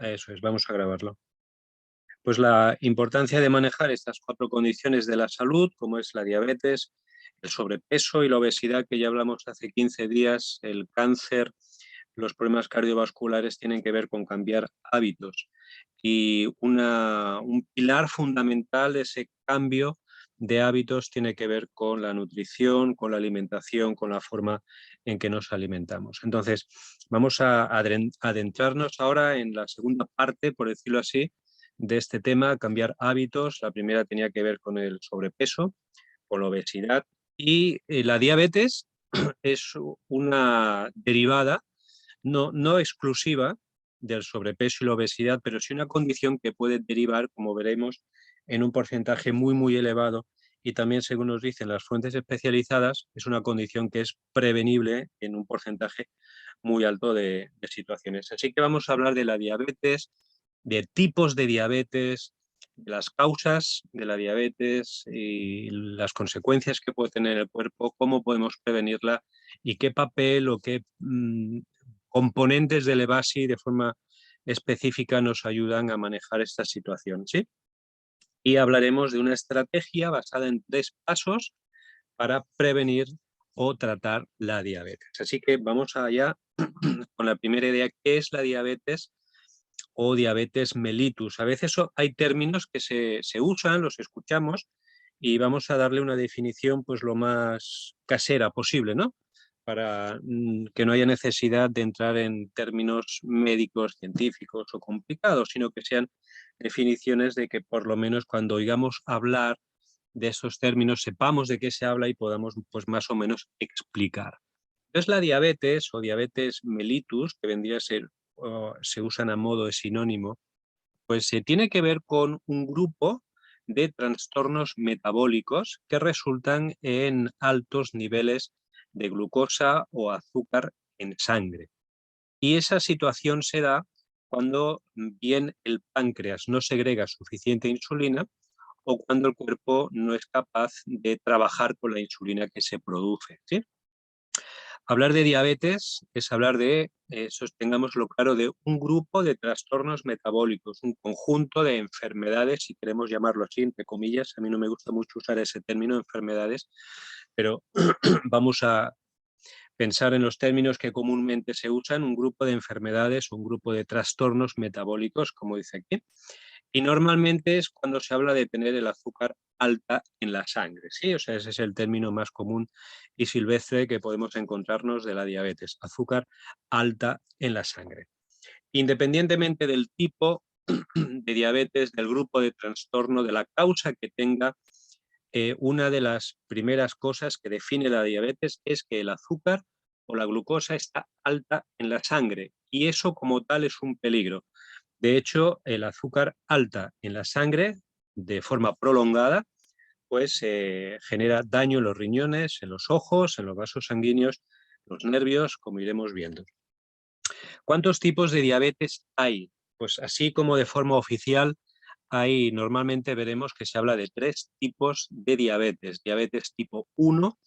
Eso es, vamos a grabarlo. Pues la importancia de manejar estas 4 condiciones de la salud, como es la diabetes, el sobrepeso y la obesidad, que ya hablamos hace 15 días, el cáncer, los problemas cardiovasculares, tienen que ver con cambiar hábitos. Y un pilar fundamental de ese cambio de hábitos tiene que ver con la nutrición, con la alimentación, con la forma en que nos alimentamos. Entonces, vamos a adentrarnos ahora en la segunda parte, por decirlo así, de este tema, cambiar hábitos. La primera tenía que ver con el sobrepeso, con la obesidad, y la diabetes es una derivada no exclusiva del sobrepeso y la obesidad, pero sí una condición que puede derivar, como veremos, en un porcentaje muy, muy elevado, y también, según nos dicen las fuentes especializadas, es una condición que es prevenible en un porcentaje muy alto de situaciones. Así que vamos a hablar de la diabetes, de tipos de diabetes, de las causas de la diabetes y las consecuencias que puede tener en el cuerpo, cómo podemos prevenirla y qué papel o qué componentes del EBASI de forma específica nos ayudan a manejar esta situación, ¿sí? Y hablaremos de una estrategia basada en 3 pasos para prevenir o tratar la diabetes. Así que vamos allá con la primera idea. ¿Qué es la diabetes o diabetes mellitus? A veces hay términos que se usan, los escuchamos, y vamos a darle una definición pues lo más casera posible, ¿no? Para que no haya necesidad de entrar en términos médicos, científicos o complicados, sino que sean definiciones de que por lo menos cuando oigamos hablar de esos términos sepamos de qué se habla y podamos pues más o menos explicar. Entonces la diabetes o diabetes mellitus, que vendría a ser, se usan a modo de sinónimo, pues se tiene que ver con un grupo de trastornos metabólicos que resultan en altos niveles de glucosa o azúcar en sangre. Y esa situación se da cuando bien el páncreas no segrega suficiente insulina o cuando el cuerpo no es capaz de trabajar con la insulina que se produce, ¿sí? Hablar de diabetes es hablar de, sostengámoslo claro, de un grupo de trastornos metabólicos, un conjunto de enfermedades, si queremos llamarlo así, entre comillas. A mí no me gusta mucho usar ese término, enfermedades, pero vamos a pensar en los términos que comúnmente se usan, un grupo de enfermedades, un grupo de trastornos metabólicos, como dice aquí. Y normalmente es cuando se habla de tener el azúcar alta en la sangre, ¿sí? O sea, ese es el término más común y silvestre que podemos encontrarnos de la diabetes, azúcar alta en la sangre. Independientemente del tipo de diabetes, del grupo de trastorno, de la causa que tenga, una de las primeras cosas que define la diabetes es que el azúcar o la glucosa está alta en la sangre, y eso como tal es un peligro. De hecho, el azúcar alta en la sangre de forma prolongada pues genera daño en los riñones, en los ojos, en los vasos sanguíneos, los nervios, como iremos viendo. ¿Cuántos tipos de diabetes hay? Pues así como de forma oficial hay, normalmente veremos que se habla de 3 tipos de diabetes. Diabetes tipo 1,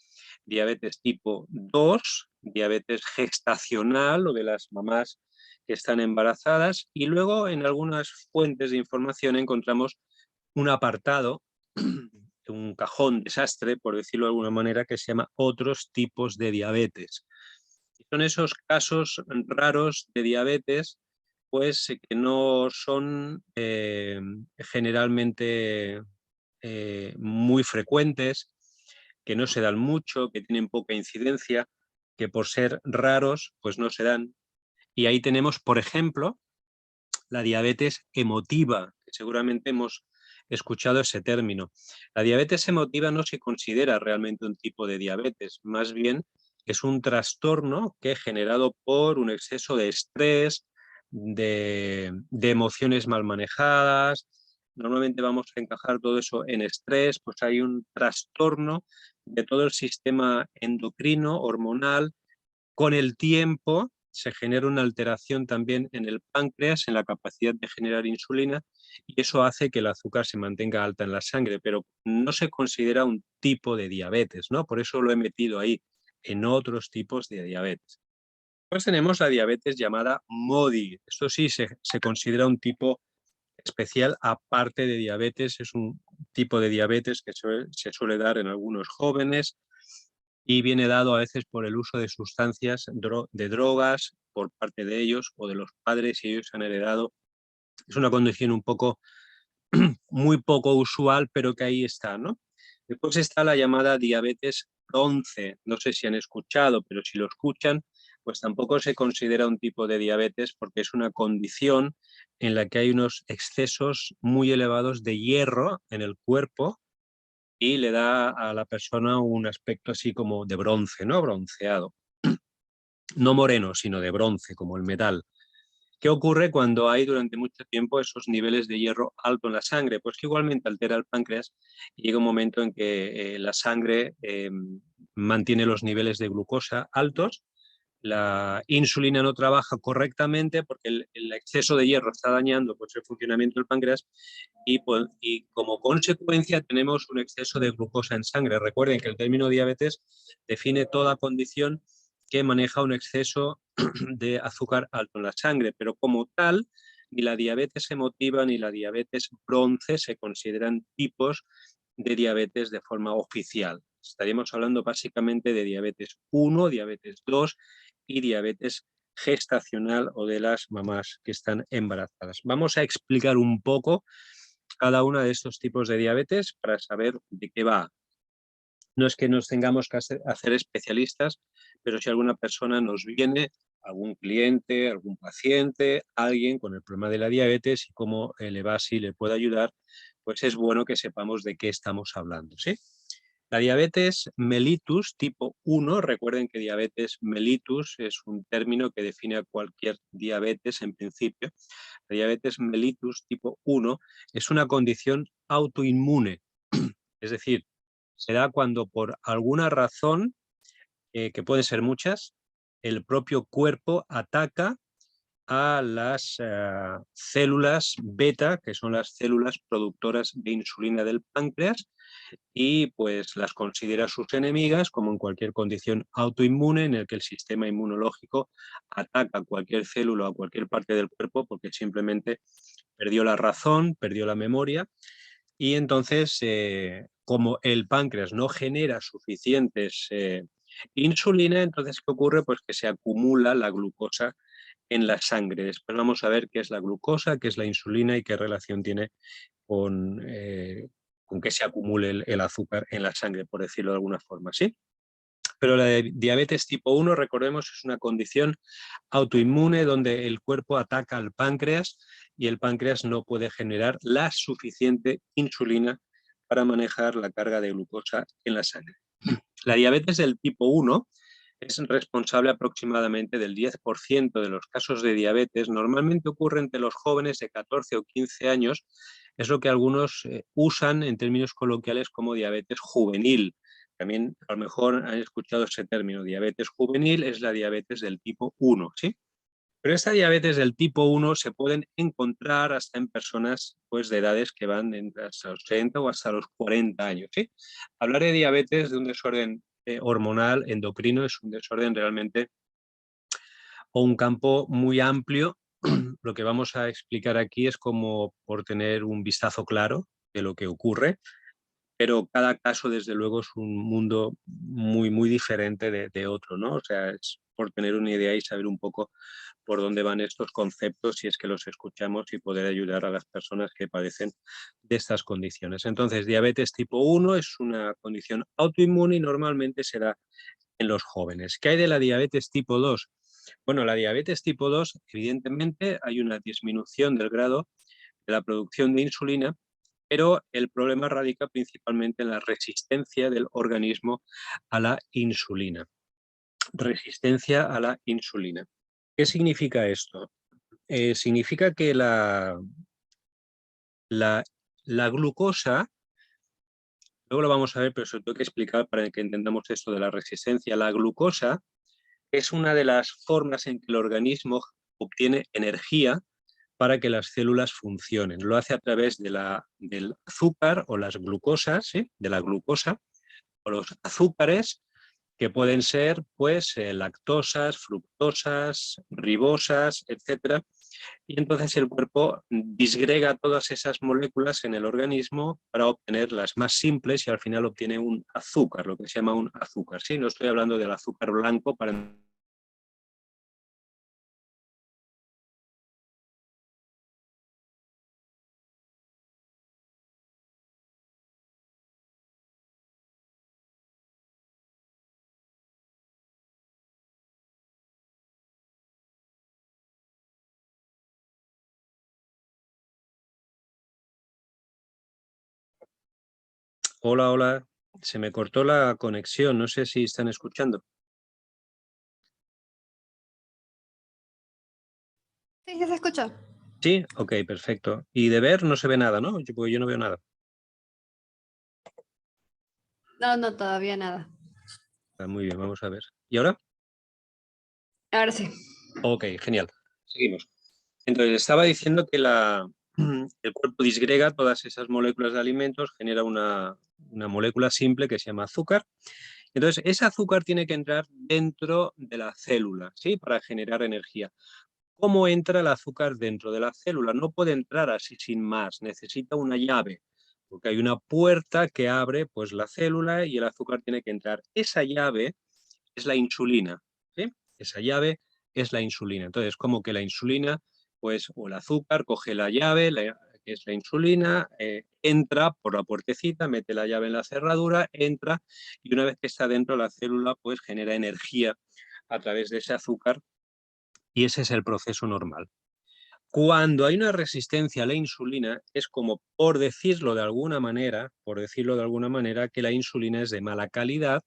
diabetes tipo 2, diabetes gestacional o de las mamás que están embarazadas, y luego en algunas fuentes de información encontramos un apartado, un cajón desastre, por decirlo de alguna manera, que se llama otros tipos de diabetes. Son esos casos raros de diabetes pues que no son generalmente muy frecuentes, que no se dan mucho, que tienen poca incidencia, que por ser raros pues no se dan. Y ahí tenemos, por ejemplo, la diabetes emotiva, que seguramente hemos escuchado ese término. La diabetes emotiva no se considera realmente un tipo de diabetes, más bien es un trastorno que es generado por un exceso de estrés, de emociones mal manejadas. Normalmente vamos a encajar todo eso en estrés, pues hay un trastorno de todo el sistema endocrino, hormonal. Con el tiempo se genera una alteración también en el páncreas, en la capacidad de generar insulina, y eso hace que el azúcar se mantenga alta en la sangre, pero no se considera un tipo de diabetes, ¿no? Por eso lo he metido ahí, en otros tipos de diabetes. Pues tenemos la diabetes llamada MODY. Esto sí se considera un tipo especial aparte de diabetes. Es un tipo de diabetes que se suele dar en algunos jóvenes y viene dado a veces por el uso de sustancias, de drogas por parte de ellos o de los padres y ellos han heredado. Es una condición un poco, muy poco usual, pero que ahí está, ¿no? Después está la llamada diabetes bronce. No sé si han escuchado, pero si lo escuchan, pues tampoco se considera un tipo de diabetes porque es una condición en la que hay unos excesos muy elevados de hierro en el cuerpo y le da a la persona un aspecto así como de bronce, ¿no? Bronceado. No moreno, sino de bronce, como el metal. ¿Qué ocurre cuando hay durante mucho tiempo esos niveles de hierro alto en la sangre? Pues que igualmente altera el páncreas y llega un momento en que la sangre mantiene los niveles de glucosa altos, la insulina no trabaja correctamente porque el exceso de hierro está dañando pues, el funcionamiento del páncreas y como consecuencia tenemos un exceso de glucosa en sangre. Recuerden que el término diabetes define toda condición que maneja un exceso de azúcar alto en la sangre, pero como tal, ni la diabetes emotiva ni la diabetes bronce se consideran tipos de diabetes de forma oficial. Estaríamos hablando básicamente de diabetes 1, diabetes 2 y diabetes gestacional o de las mamás que están embarazadas. Vamos a explicar un poco cada uno de estos tipos de diabetes para saber de qué va. No es que nos tengamos que hacer especialistas, pero si alguna persona nos viene, algún cliente, algún paciente, alguien con el problema de la diabetes y cómo le va, si le puede ayudar, pues es bueno que sepamos de qué estamos hablando, ¿sí? La diabetes mellitus tipo 1, recuerden que diabetes mellitus es un término que define a cualquier diabetes en principio. La diabetes mellitus tipo 1 es una condición autoinmune, es decir, se da cuando por alguna razón, que pueden ser muchas, el propio cuerpo ataca a las células beta, que son las células productoras de insulina del páncreas, y pues las considera sus enemigas, como en cualquier condición autoinmune en el que el sistema inmunológico ataca a cualquier célula o a cualquier parte del cuerpo porque simplemente perdió la razón, perdió la memoria y entonces como el páncreas no genera suficientes insulina, entonces ¿qué ocurre? Pues que se acumula la glucosa en la sangre. Después vamos a ver qué es la glucosa, qué es la insulina y qué relación tiene con que se acumule el azúcar en la sangre, por decirlo de alguna forma, ¿sí? Pero la diabetes tipo 1, recordemos, es una condición autoinmune donde el cuerpo ataca al páncreas y el páncreas no puede generar la suficiente insulina para manejar la carga de glucosa en la sangre. La diabetes del tipo 1 es responsable aproximadamente del 10% de los casos de diabetes. Normalmente ocurre entre los jóvenes de 14 o 15 años. Es lo que algunos usan en términos coloquiales como diabetes juvenil. También a lo mejor han escuchado ese término. Diabetes juvenil es la diabetes del tipo 1, ¿sí? Pero esta diabetes del tipo 1 se pueden encontrar hasta en personas pues, de edades que van entre hasta los 30 o hasta los 40 años. ¿Sí? Hablar de diabetes, de un desorden hormonal, endocrino, es un desorden realmente o un campo muy amplio. Lo que vamos a explicar aquí es como por tener un vistazo claro de lo que ocurre, pero cada caso desde luego es un mundo muy, muy diferente de otro, ¿no? O sea, es por tener una idea y saber un poco por dónde van estos conceptos si es que los escuchamos y poder ayudar a las personas que padecen de estas condiciones. Entonces, diabetes tipo 1 es una condición autoinmune y normalmente se da en los jóvenes. ¿Qué hay de la diabetes tipo 2? Bueno, la diabetes tipo 2, evidentemente, hay una disminución del grado de la producción de insulina, pero el problema radica principalmente en la resistencia del organismo a la insulina. Resistencia a la insulina. ¿Qué significa esto? Significa que la, la glucosa, luego lo vamos a ver, pero se lo tengo que explicar para que entendamos esto de la resistencia. La glucosa es una de las formas en que el organismo obtiene energía para que las células funcionen. Lo hace a través del azúcar o las glucosas, ¿sí? De la glucosa o los azúcares que pueden ser pues lactosas, fructosas, ribosas, etcétera. Y entonces el cuerpo disgrega todas esas moléculas en el organismo para obtener las más simples y al final obtiene un azúcar, lo que se llama un azúcar. Sí, no estoy hablando del azúcar blanco para... Hola, hola. Se me cortó la conexión. No sé si están escuchando. Sí, sí se escucha. Sí, ok, perfecto. Y de ver no se ve nada, ¿no? Porque yo no veo nada. No, no, todavía nada. Ah, muy bien, vamos a ver. ¿Y ahora? Ahora sí. Ok, genial. Seguimos. Entonces, estaba diciendo que el cuerpo disgrega todas esas moléculas de alimentos, genera una molécula simple que se llama azúcar. Entonces, ese azúcar tiene que entrar dentro de la célula, ¿sí? Para generar energía. ¿Cómo entra el azúcar dentro de la célula? No puede entrar así sin más, necesita una llave, porque hay una puerta que abre pues, la célula y el azúcar tiene que entrar. Esa llave es la insulina, ¿sí? Esa llave es la insulina. Entonces, como que la insulina, pues, o el azúcar, coge la llave, que es la insulina, entra por la puertecita, mete la llave en la cerradura, entra y una vez que está dentro de la célula, pues genera energía a través de ese azúcar y ese es el proceso normal. Cuando hay una resistencia a la insulina, es como, por decirlo de alguna manera, que la insulina es de mala calidad,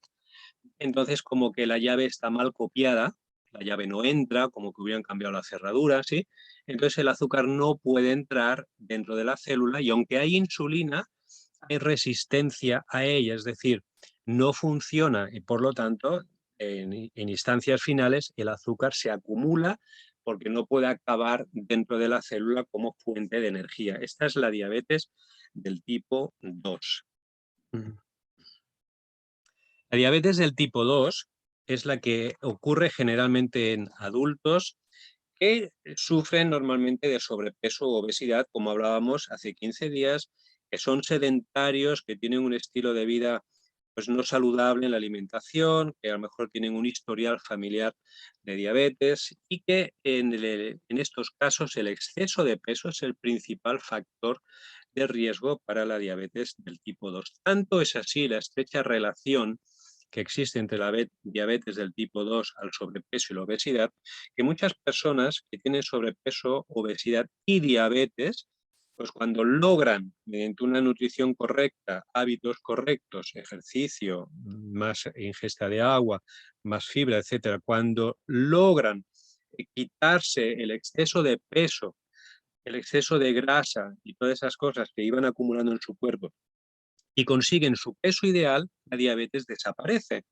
entonces como que la llave está mal copiada, la llave no entra, como que hubieran cambiado la cerradura, ¿sí? Entonces el azúcar no puede entrar dentro de la célula y aunque hay insulina, hay resistencia a ella, es decir, no funciona y por lo tanto en instancias finales el azúcar se acumula porque no puede acabar dentro de la célula como fuente de energía. Esta es la diabetes del tipo 2. La diabetes del tipo 2 es la que ocurre generalmente en adultos que sufren normalmente de sobrepeso o obesidad, como hablábamos hace 15 días, que son sedentarios, que tienen un estilo de vida pues no saludable en la alimentación, que a lo mejor tienen un historial familiar de diabetes y que en estos casos el exceso de peso es el principal factor de riesgo para la diabetes del tipo 2. Tanto es así la estrecha relación que existe entre la diabetes del tipo 2 al sobrepeso y la obesidad, que muchas personas que tienen sobrepeso, obesidad y diabetes, pues cuando logran, mediante una nutrición correcta, hábitos correctos, ejercicio, más ingesta de agua, más fibra, etcétera, cuando logran quitarse el exceso de peso, el exceso de grasa y todas esas cosas que iban acumulando en su cuerpo y consiguen su peso ideal, la diabetes desaparece.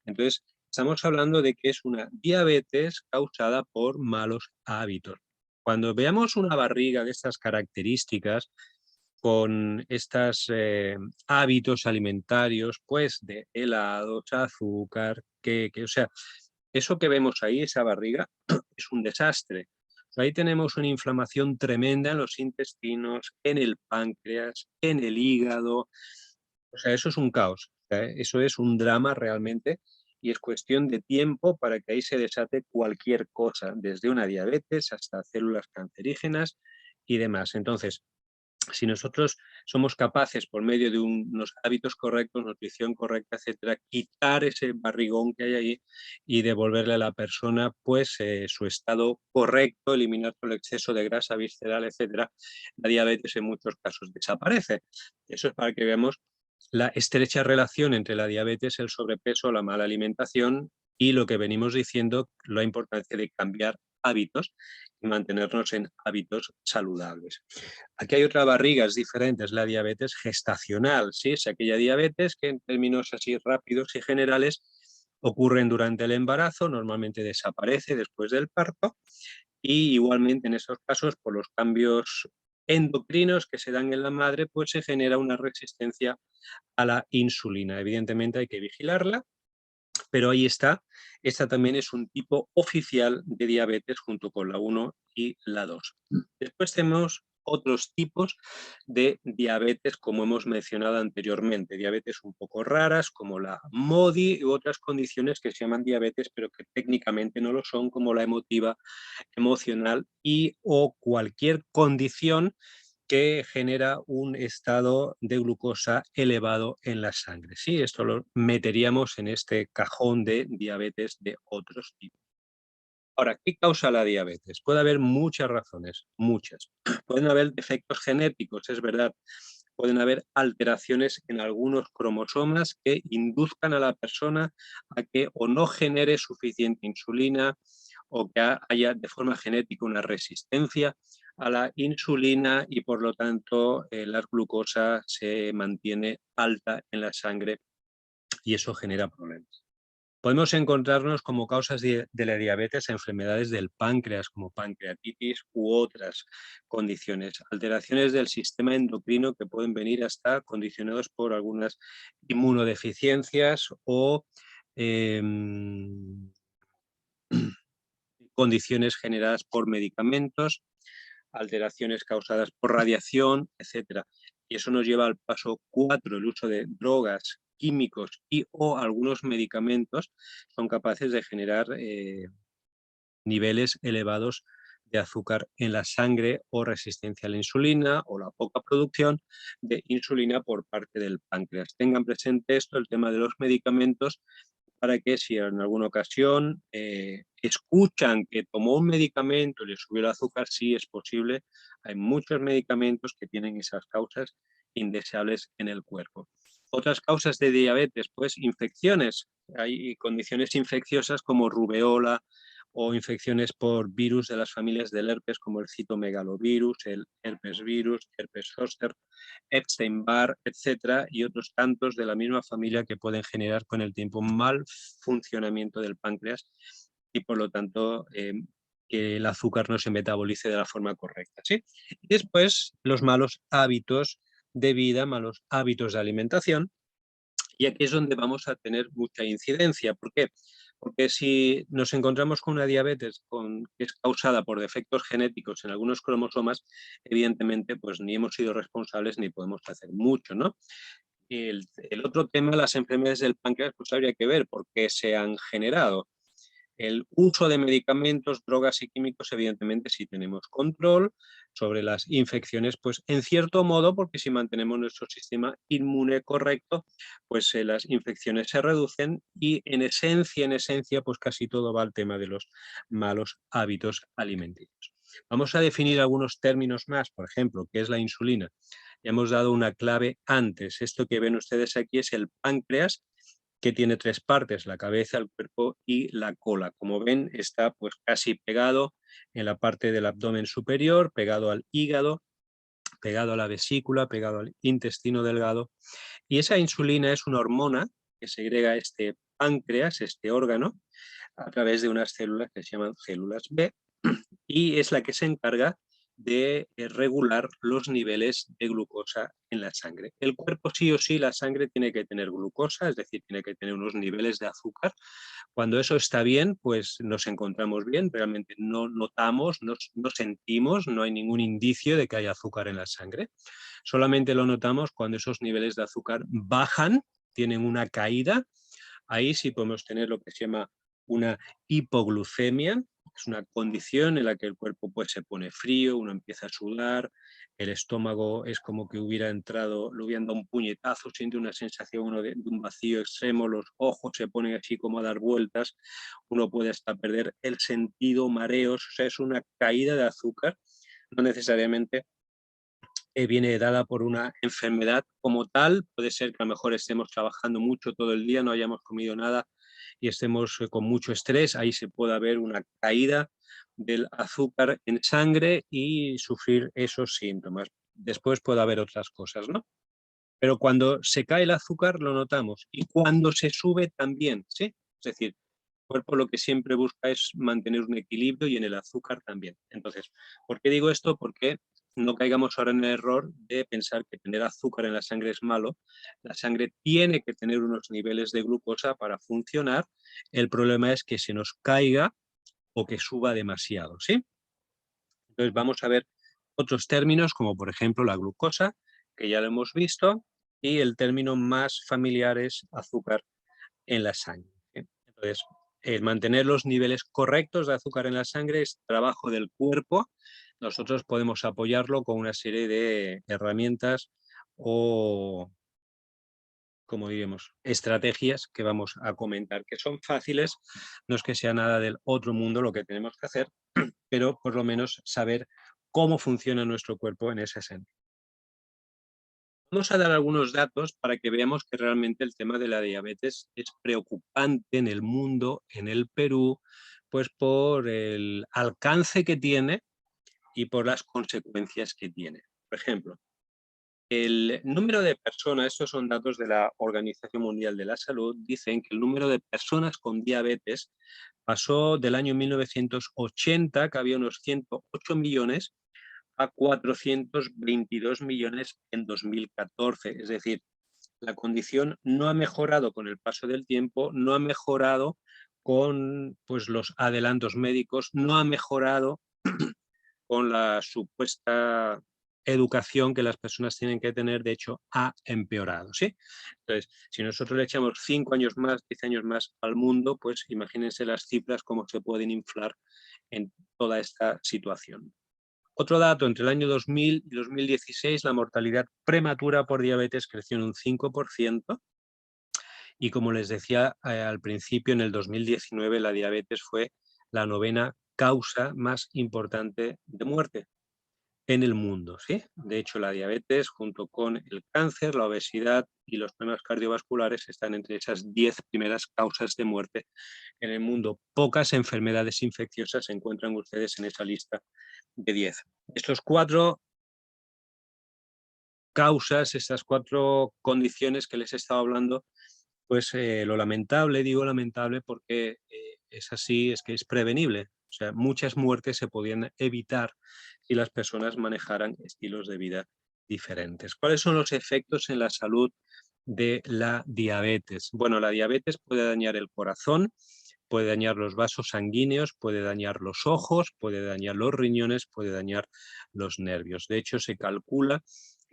Entonces, estamos hablando de que es una diabetes causada por malos hábitos. Cuando veamos una barriga de estas características, con estos hábitos alimentarios, pues de helados, azúcar, o sea, eso que vemos ahí, esa barriga, es un desastre. Ahí tenemos una inflamación tremenda en los intestinos, en el páncreas, en el hígado. O sea, eso es un caos. O sea, eso es un drama realmente y es cuestión de tiempo para que ahí se desate cualquier cosa, desde una diabetes hasta células cancerígenas y demás. Entonces, si nosotros somos capaces, por medio de unos hábitos correctos, nutrición correcta, etcétera, quitar ese barrigón que hay ahí y devolverle a la persona pues su estado correcto, eliminar todo el exceso de grasa visceral, etcétera, la diabetes en muchos casos desaparece. Eso es para que veamos la estrecha relación entre la diabetes, el sobrepeso, la mala alimentación y lo que venimos diciendo, la importancia de cambiar hábitos y mantenernos en hábitos saludables. Aquí hay otra barriga, es diferente, es la diabetes gestacional, ¿sí? Es aquella diabetes que en términos así rápidos y generales ocurren durante el embarazo, normalmente desaparece después del parto y igualmente en esos casos por los cambios endocrinos que se dan en la madre, pues se genera una resistencia a la insulina. Evidentemente hay que vigilarla pero ahí está. Esta también es un tipo oficial de diabetes junto con la 1 y la 2. Después tenemos otros tipos de diabetes, como hemos mencionado anteriormente, diabetes un poco raras, como la MODY y otras condiciones que se llaman diabetes, pero que técnicamente no lo son, como la emotiva, emocional y o cualquier condición que genera un estado de glucosa elevado en la sangre. Sí, esto lo meteríamos en este cajón de diabetes de otros tipos. Ahora, ¿qué causa la diabetes? Puede haber muchas razones, muchas. Pueden haber defectos genéticos, es verdad. Pueden haber alteraciones en algunos cromosomas que induzcan a la persona a que o no genere suficiente insulina o que haya de forma genética una resistencia a la insulina y por lo tanto la glucosa se mantiene alta en la sangre y eso genera problemas. Podemos encontrarnos como causas de la diabetes enfermedades del páncreas, como pancreatitis u otras condiciones, alteraciones del sistema endocrino que pueden venir hasta condicionados por algunas inmunodeficiencias o condiciones generadas por medicamentos, alteraciones causadas por radiación, etcétera. Y eso nos lleva al paso 4, el uso de drogas, químicos y o algunos medicamentos son capaces de generar niveles elevados de azúcar en la sangre o resistencia a la insulina o la poca producción de insulina por parte del páncreas. Tengan presente esto, el tema de los medicamentos, para que si en alguna ocasión escuchan que tomó un medicamento y le subió el azúcar, sí es posible. Hay muchos medicamentos que tienen esas causas indeseables en el cuerpo. Otras causas de diabetes, pues infecciones. Hay condiciones infecciosas como rubeola o infecciones por virus de las familias del herpes como el citomegalovirus, el herpes virus, herpes zoster, Epstein-Barr, etcétera, y otros tantos de la misma familia que pueden generar con el tiempo mal funcionamiento del páncreas y por lo tanto que el azúcar no se metabolice de la forma correcta. ¿Sí? Y después los malos hábitos de vida, malos hábitos de alimentación, y aquí es donde vamos a tener mucha incidencia. ¿Por qué? Porque si nos encontramos con una diabetes que es causada por defectos genéticos en algunos cromosomas, evidentemente pues ni hemos sido responsables ni podemos hacer mucho, ¿no? El otro tema, las enfermedades del páncreas, pues habría que ver por qué se han generado. El uso de medicamentos, drogas y químicos, evidentemente, si tenemos control sobre las infecciones, pues en cierto modo, porque si mantenemos nuestro sistema inmune correcto, pues las infecciones se reducen y en esencia, pues casi todo va al tema de los malos hábitos alimenticios. Vamos a definir algunos términos más, por ejemplo, ¿qué es la insulina? Ya hemos dado una clave antes. Esto que ven ustedes aquí es el páncreas, que tiene tres partes, la cabeza, el cuerpo y la cola. Como ven, está pues casi pegado en la parte del abdomen superior, pegado al hígado, pegado a la vesícula, pegado al intestino delgado. Y esa insulina es una hormona que segrega este páncreas, este órgano, a través de unas células que se llaman células B, y es la que se encarga de regular los niveles de glucosa en la sangre. El cuerpo sí o sí, la sangre tiene que tener glucosa, es decir, tiene que tener unos niveles de azúcar. Cuando eso está bien, pues nos encontramos bien, realmente no notamos, no sentimos, no hay ningún indicio de que haya azúcar en la sangre. Solamente lo notamos cuando esos niveles de azúcar bajan, tienen una caída. Ahí sí podemos tener lo que se llama una hipoglucemia, es una condición en la que el cuerpo pues, se pone frío, uno empieza a sudar, el estómago es como que hubiera entrado, le hubieran dado un puñetazo, siente una sensación uno de un vacío extremo, los ojos se ponen así como a dar vueltas, uno puede hasta perder el sentido, mareos, o sea, es una caída de azúcar, no necesariamente viene dada por una enfermedad como tal, puede ser que a lo mejor estemos trabajando mucho todo el día, no hayamos comido nada y estemos con mucho estrés, ahí se puede haber una caída del azúcar en sangre y sufrir esos síntomas. Después puede haber otras cosas, ¿no? Pero cuando se cae el azúcar lo notamos y cuando se sube también, ¿sí? Es decir, el cuerpo lo que siempre busca es mantener un equilibrio y en el azúcar también. Entonces, ¿por qué digo esto? Porque no caigamos ahora en el error de pensar que tener azúcar en la sangre es malo. La sangre tiene que tener unos niveles de glucosa para funcionar. El problema es que se nos caiga o que suba demasiado, ¿sí? Entonces vamos a ver otros términos como por ejemplo la glucosa, que ya lo hemos visto, y el término más familiar es azúcar en la sangre, ¿sí? Entonces, el mantener los niveles correctos de azúcar en la sangre es trabajo del cuerpo. Nosotros podemos apoyarlo con una serie de herramientas o, como diríamos, estrategias que vamos a comentar, que son fáciles, no es que sea nada del otro mundo lo que tenemos que hacer, pero por lo menos saber cómo funciona nuestro cuerpo en ese sentido. Vamos a dar algunos datos para que veamos que realmente el tema de la diabetes es preocupante en el mundo, en el Perú, pues por el alcance que tiene y por las consecuencias que tiene. Por ejemplo, el número de personas, estos son datos de la Organización Mundial de la Salud, dicen que el número de personas con diabetes pasó del año 1980, que había unos 108 millones, a 422 millones en 2014. Es decir, la condición no ha mejorado con el paso del tiempo, no ha mejorado con pues, los adelantos médicos, no ha mejorado con la supuesta educación que las personas tienen que tener, de hecho, ha empeorado, ¿sí? Entonces, si nosotros le echamos 5 años más, 10 años más al mundo, pues imagínense las cifras, cómo se pueden inflar en toda esta situación. Otro dato, entre el año 2000 y 2016, la mortalidad prematura por diabetes creció en un 5%, y como les decía al principio, en el 2019 la diabetes fue la 9ª causa más importante de muerte en el mundo, ¿sí? De hecho, la diabetes, junto con el cáncer, la obesidad y los problemas cardiovasculares, están entre esas 10 primeras causas de muerte en el mundo. Pocas enfermedades infecciosas se encuentran ustedes en esa lista de 10. Estos 4 causas, estas 4 condiciones que les he estado hablando, pues lo lamentable, digo lamentable porque es así, es que es prevenible. O sea, muchas muertes se podían evitar si las personas manejaran estilos de vida diferentes. ¿Cuáles son los efectos en la salud de la diabetes? Bueno, la diabetes puede dañar el corazón, puede dañar los vasos sanguíneos, puede dañar los ojos, puede dañar los riñones, puede dañar los nervios. De hecho, se calcula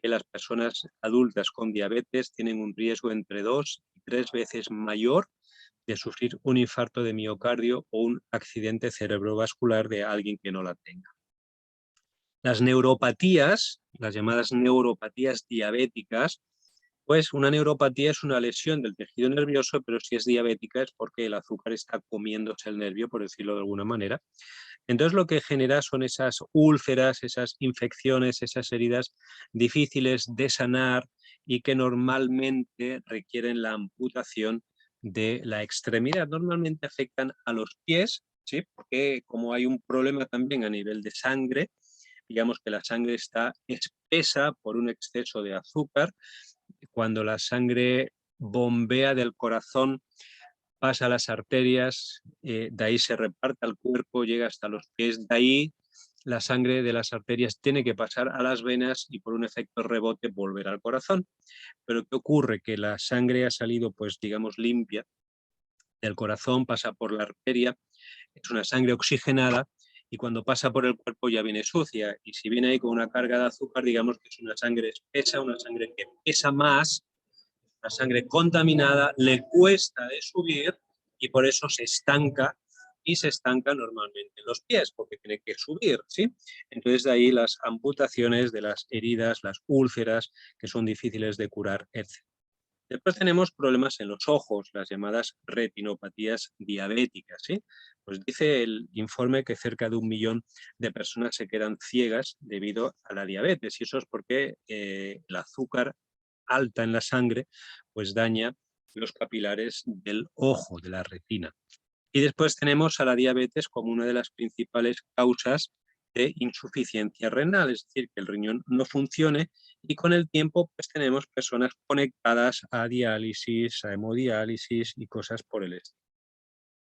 que las personas adultas con diabetes tienen un riesgo entre 2 y 3 veces mayor de sufrir un infarto de miocardio o un accidente cerebrovascular de alguien que no la tenga. Las neuropatías, las llamadas neuropatías diabéticas, pues una neuropatía es una lesión del tejido nervioso, pero si es diabética es porque el azúcar está comiéndose el nervio, por decirlo de alguna manera. Entonces lo que genera son esas úlceras, esas infecciones, esas heridas difíciles de sanar y que normalmente requieren la amputación de la extremidad. Normalmente afectan a los pies, ¿sí? Porque como hay un problema también a nivel de sangre, digamos que la sangre está espesa por un exceso de azúcar. Cuando la sangre bombea del corazón, pasa a las arterias, de ahí se reparte al cuerpo, llega hasta los pies, de ahí la sangre de las arterias tiene que pasar a las venas y por un efecto rebote volver al corazón. Pero ¿qué ocurre? Que la sangre ha salido, pues digamos, limpia del corazón, pasa por la arteria, es una sangre oxigenada y cuando pasa por el cuerpo ya viene sucia. Y si viene ahí con una carga de azúcar, digamos que es una sangre espesa, una sangre que pesa más, la sangre contaminada, le cuesta de subir y por eso se estanca y se estanca normalmente en los pies porque tiene que subir, ¿sí? Entonces de ahí las amputaciones de las heridas, las úlceras que son difíciles de curar, etc. Después tenemos problemas en los ojos, las llamadas retinopatías diabéticas, ¿sí? Pues dice el informe que cerca de 1 millón de personas se quedan ciegas debido a la diabetes y eso es porque el azúcar alta en la sangre pues daña los capilares del ojo, de la retina. Y después tenemos a la diabetes como una de las principales causas de insuficiencia renal, es decir, que el riñón no funcione y con el tiempo pues tenemos personas conectadas a diálisis, a hemodiálisis y cosas por el estilo.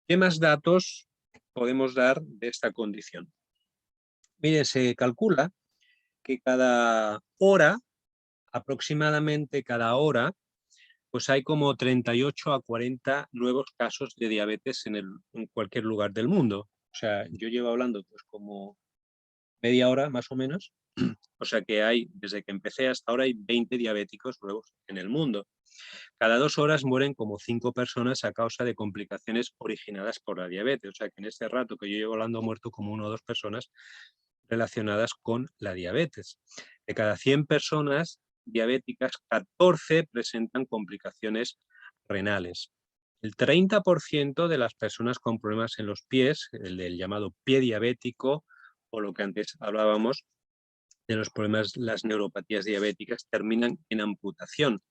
¿Qué más datos podemos dar de esta condición? Mire, se calcula que cada hora, aproximadamente cada hora, pues hay como 38 a 40 nuevos casos de diabetes en cualquier lugar del mundo. O sea, yo llevo hablando pues como media hora más o menos. O sea que hay, desde que empecé hasta ahora, hay 20 diabéticos nuevos en el mundo. Cada 2 horas mueren como 5 personas a causa de complicaciones originadas por la diabetes. O sea que en este rato que yo llevo hablando han muerto como 1 o 2 personas relacionadas con la diabetes. De cada 100 personas diabéticas, 14 presentan complicaciones renales. El 30% de las personas con problemas en los pies, el del llamado pie diabético, o lo que antes hablábamos de los problemas, las neuropatías diabéticas, terminan en amputación.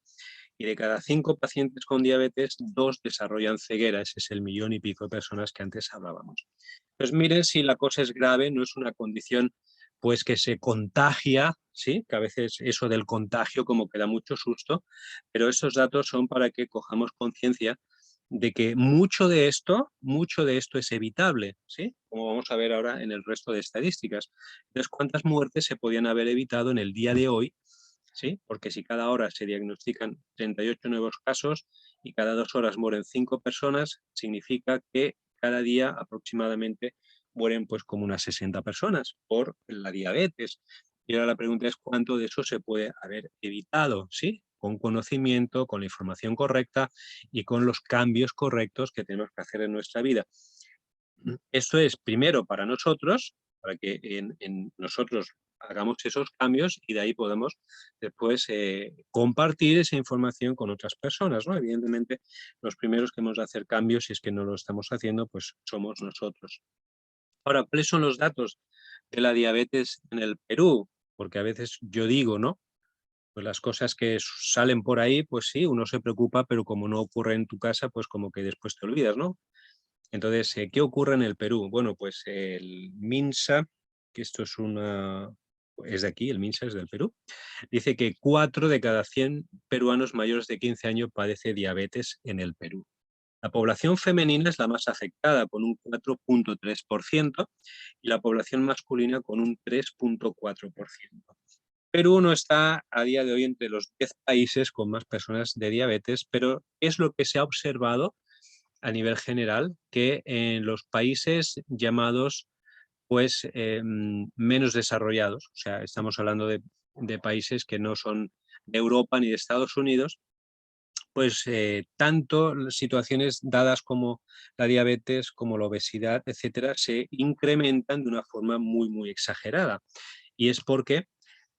Y de cada 5 pacientes con diabetes, 2 desarrollan ceguera. Ese es el 1.000.000 y pico de personas que antes hablábamos. Pues miren si la cosa es grave, no es una condición pues que se contagia, ¿sí? Que a veces eso del contagio como que da mucho susto, pero esos datos son para que cojamos conciencia de que mucho de esto es evitable, ¿sí? Como vamos a ver ahora en el resto de estadísticas. Entonces, ¿cuántas muertes se podían haber evitado en el día de hoy? ¿Sí? Porque si cada hora se diagnostican 38 nuevos casos y cada 2 horas mueren 5 personas, significa que cada día aproximadamente mueren pues como unas 60 personas por la diabetes. Y ahora la pregunta es cuánto de eso se puede haber evitado, ¿sí? Con conocimiento, con la información correcta y con los cambios correctos que tenemos que hacer en nuestra vida. Esto es primero para nosotros, para que en nosotros hagamos esos cambios y de ahí podemos después compartir esa información con otras personas, ¿no? Evidentemente, los primeros que hemos de hacer cambios, si es que no lo estamos haciendo, pues somos nosotros. Ahora, ¿cuáles son los datos de la diabetes en el Perú? Porque a veces yo digo, ¿no? Pues las cosas que salen por ahí, pues sí, uno se preocupa, pero como no ocurre en tu casa, pues como que después te olvidas, ¿no? Entonces, ¿qué ocurre en el Perú? Bueno, pues el MINSA, que esto es de aquí, el MINSA es del Perú, dice que 4 de cada 100 peruanos mayores de 15 años padece diabetes en el Perú. La población femenina es la más afectada, con un 4,3%, y la población masculina con un 3,4%. Perú no está a día de hoy entre los 10 países con más personas de diabetes, pero es lo que se ha observado a nivel general, que en los países llamados pues menos desarrollados, o sea, estamos hablando de países que no son de Europa ni de Estados Unidos, pues tanto las situaciones dadas como la diabetes, como la obesidad, etcétera, se incrementan de una forma muy, muy exagerada. Y es porque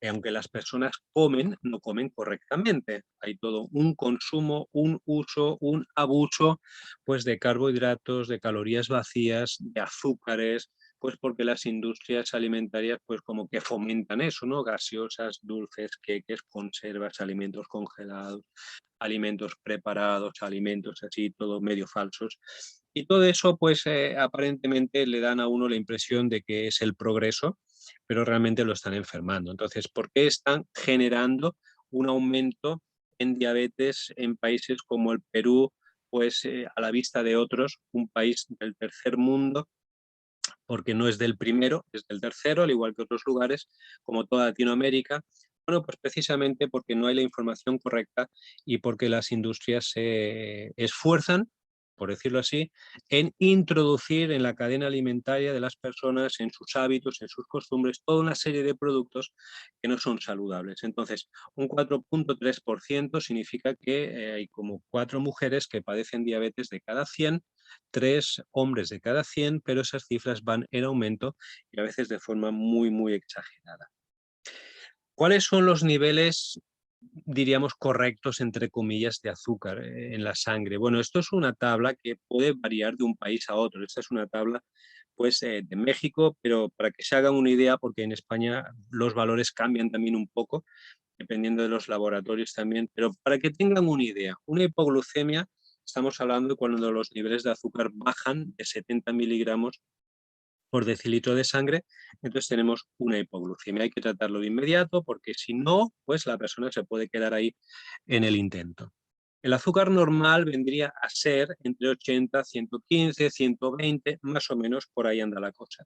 aunque las personas comen, no comen correctamente. Hay todo un consumo, un uso, un abuso pues, de carbohidratos, de calorías vacías, de azúcares, pues porque las industrias alimentarias pues como que fomentan eso, ¿no? Gaseosas, dulces, queques, conservas, alimentos congelados, alimentos preparados, alimentos así, todo medio falsos. Y todo eso, pues aparentemente le dan a uno la impresión de que es el progreso, pero realmente lo están enfermando. Entonces, ¿por qué están generando un aumento en diabetes en países como el Perú, pues a la vista de otros, un país del tercer mundo, porque no es del primero, es del tercero, al igual que otros lugares, como toda Latinoamérica? Bueno, pues precisamente porque no hay la información correcta y porque las industrias se esfuerzan, por decirlo así, en introducir en la cadena alimentaria de las personas, en sus hábitos, en sus costumbres, toda una serie de productos que no son saludables. Entonces, un 4,3% significa que hay como 4 mujeres que padecen diabetes de cada 100, 3 hombres de cada 100, pero esas cifras van en aumento y a veces de forma muy, muy exagerada. ¿Cuáles son los niveles, diríamos, correctos, entre comillas, de azúcar en la sangre? Bueno, esto es una tabla que puede variar de un país a otro. Esta es una tabla pues, de México, pero para que se hagan una idea, porque en España los valores cambian también un poco, dependiendo de los laboratorios también, pero para que tengan una idea, una hipoglucemia, estamos hablando de cuando los niveles de azúcar bajan de 70 miligramos por decilitro de sangre, entonces tenemos una hipoglucemia. Hay que tratarlo de inmediato porque si no, pues la persona se puede quedar ahí en el intento. El azúcar normal vendría a ser entre 80, 115, 120, más o menos por ahí anda la cosa.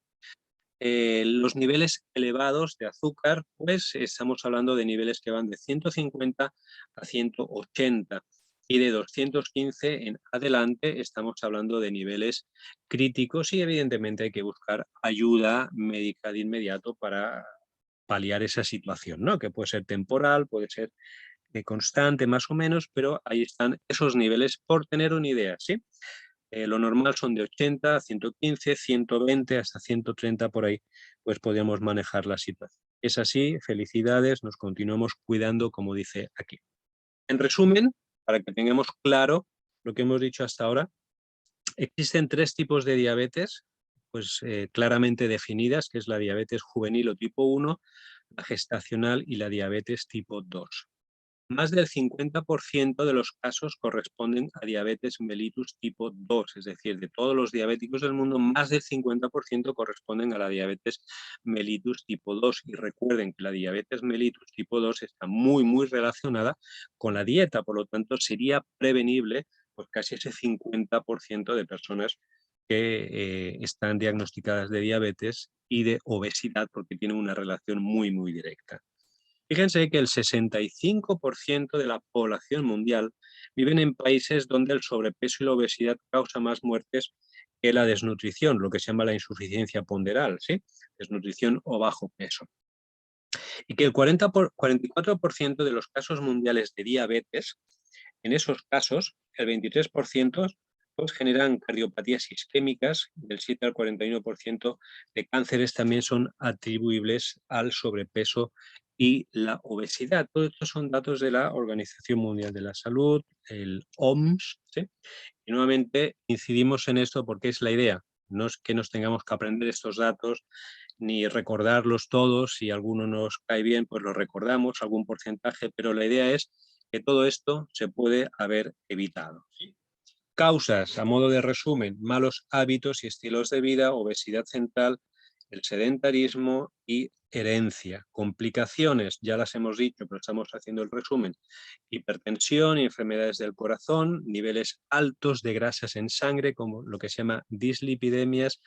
los niveles elevados de azúcar, pues estamos hablando de niveles que van de 150 a 180 y de 215 en adelante estamos hablando de niveles críticos y evidentemente hay que buscar ayuda médica de inmediato para paliar esa situación, ¿no? Que puede ser temporal, puede ser constante más o menos, pero ahí están esos niveles por tener una idea, ¿sí? Lo normal son de 80, 115, 120 hasta 130 por ahí, pues podríamos manejar la situación. Es así, felicidades, nos continuamos cuidando como dice aquí. En resumen, para que tengamos claro lo que hemos dicho hasta ahora, existen 3 tipos de diabetes, pues claramente definidas, que es la diabetes juvenil o tipo 1, la gestacional y la diabetes tipo 2. Más del 50% de los casos corresponden a diabetes mellitus tipo 2, es decir, de todos los diabéticos del mundo, más del 50% corresponden a la diabetes mellitus tipo 2. Y recuerden que la diabetes mellitus tipo 2 está muy, muy relacionada con la dieta, por lo tanto sería prevenible pues, casi ese 50% de personas que están diagnosticadas de diabetes y de obesidad porque tienen una relación muy, muy directa. Fíjense que el 65% de la población mundial viven en países donde el sobrepeso y la obesidad causa más muertes que la desnutrición, lo que se llama la insuficiencia ponderal, ¿sí? Desnutrición o bajo peso. Y que el 44% de los casos mundiales de diabetes, en esos casos, el 23% pues, generan cardiopatías isquémicas, del 7 al 41% de cánceres también son atribuibles al sobrepeso y la obesidad. Todos estos son datos de la Organización Mundial de la Salud, el OMS, ¿sí? Y nuevamente incidimos en esto porque es la idea, no es que nos tengamos que aprender estos datos ni recordarlos todos, si alguno nos cae bien, pues lo recordamos, algún porcentaje, pero la idea es que todo esto se puede haber evitado. Causas, a modo de resumen, malos hábitos y estilos de vida, obesidad central, el sedentarismo y herencia. Complicaciones, ya las hemos dicho, pero estamos haciendo el resumen. Hipertensión, enfermedades del corazón, niveles altos de grasas en sangre, como lo que se llama dislipidemias,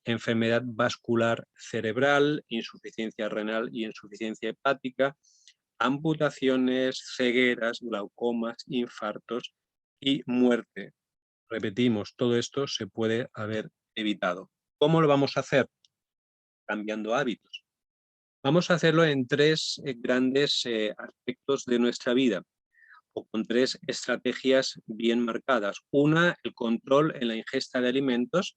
enfermedad vascular cerebral, insuficiencia renal y insuficiencia hepática, amputaciones, cegueras, glaucomas, infartos y muerte. Repetimos, todo esto se puede haber evitado. ¿Cómo lo vamos a hacer? Cambiando hábitos. Vamos a hacerlo en 3 grandes aspectos de nuestra vida o con 3 estrategias bien marcadas. Una, el control en la ingesta de alimentos.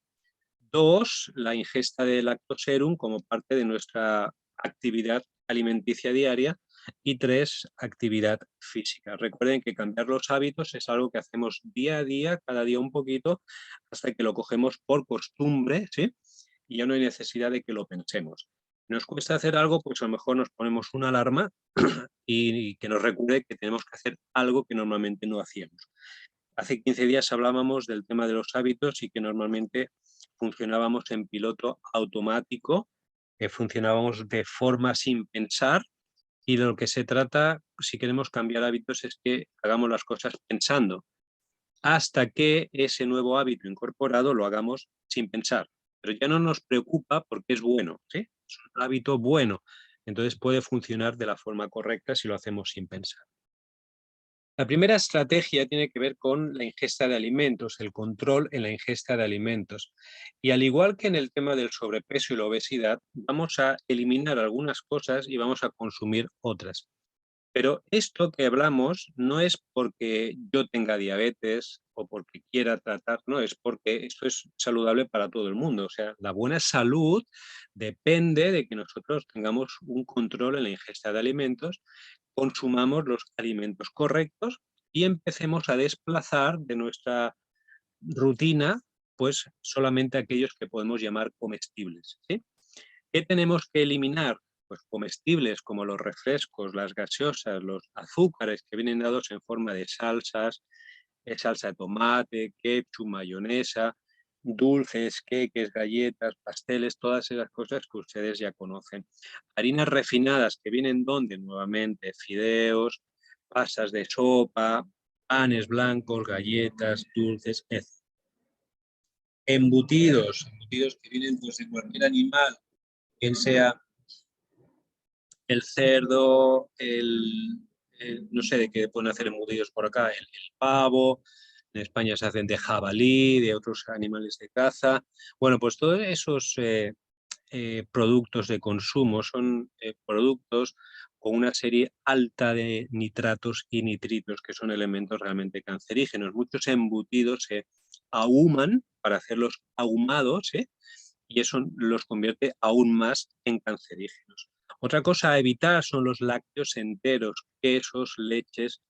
2, la ingesta de lactoserum como parte de nuestra actividad alimenticia diaria. Y 3, actividad física. Recuerden que cambiar los hábitos es algo que hacemos día a día, cada día un poquito, hasta que lo cogemos por costumbre, ¿sí? Y ya no hay necesidad de que lo pensemos. Nos cuesta hacer algo, pues a lo mejor nos ponemos una alarma y que nos recuerde que tenemos que hacer algo que normalmente no hacíamos. Hace 15 días hablábamos del tema de los hábitos y que normalmente funcionábamos en piloto automático, que funcionábamos de forma sin pensar y de lo que se trata, si queremos cambiar hábitos, es que hagamos las cosas pensando hasta que ese nuevo hábito incorporado lo hagamos sin pensar. Pero ya no nos preocupa porque es bueno, ¿sí? Es un hábito bueno, entonces puede funcionar de la forma correcta si lo hacemos sin pensar. La primera estrategia tiene que ver con la ingesta de alimentos, el control en la ingesta de alimentos. Y al igual que en el tema del sobrepeso y la obesidad, vamos a eliminar algunas cosas y vamos a consumir otras. Pero esto que hablamos no es porque yo tenga diabetes o porque quiera tratar, no, es porque esto es saludable para todo el mundo. O sea, la buena salud depende de que nosotros tengamos un control en la ingesta de alimentos, consumamos los alimentos correctos y empecemos a desplazar de nuestra rutina pues solamente aquellos que podemos llamar comestibles, ¿sí? ¿Qué tenemos que eliminar? Pues comestibles como los refrescos, las gaseosas, los azúcares que vienen dados en forma de salsas, salsa de tomate, ketchup, mayonesa, dulces, queques, galletas, pasteles, todas esas cosas que ustedes ya conocen. Harinas refinadas que vienen donde nuevamente fideos, pastas de sopa, panes blancos, galletas, dulces, etc. Embutidos que vienen pues, de cualquier animal, bien sea el cerdo, no sé de qué pueden hacer embutidos por acá, el pavo, en España se hacen de jabalí, de otros animales de caza. Bueno, pues todos esos productos de consumo son productos con una serie alta de nitratos y nitritos, que son elementos realmente cancerígenos. Muchos embutidos se ahuman para hacerlos ahumados, y eso los convierte aún más en cancerígenos. Otra cosa a evitar son los lácteos enteros, quesos, leches,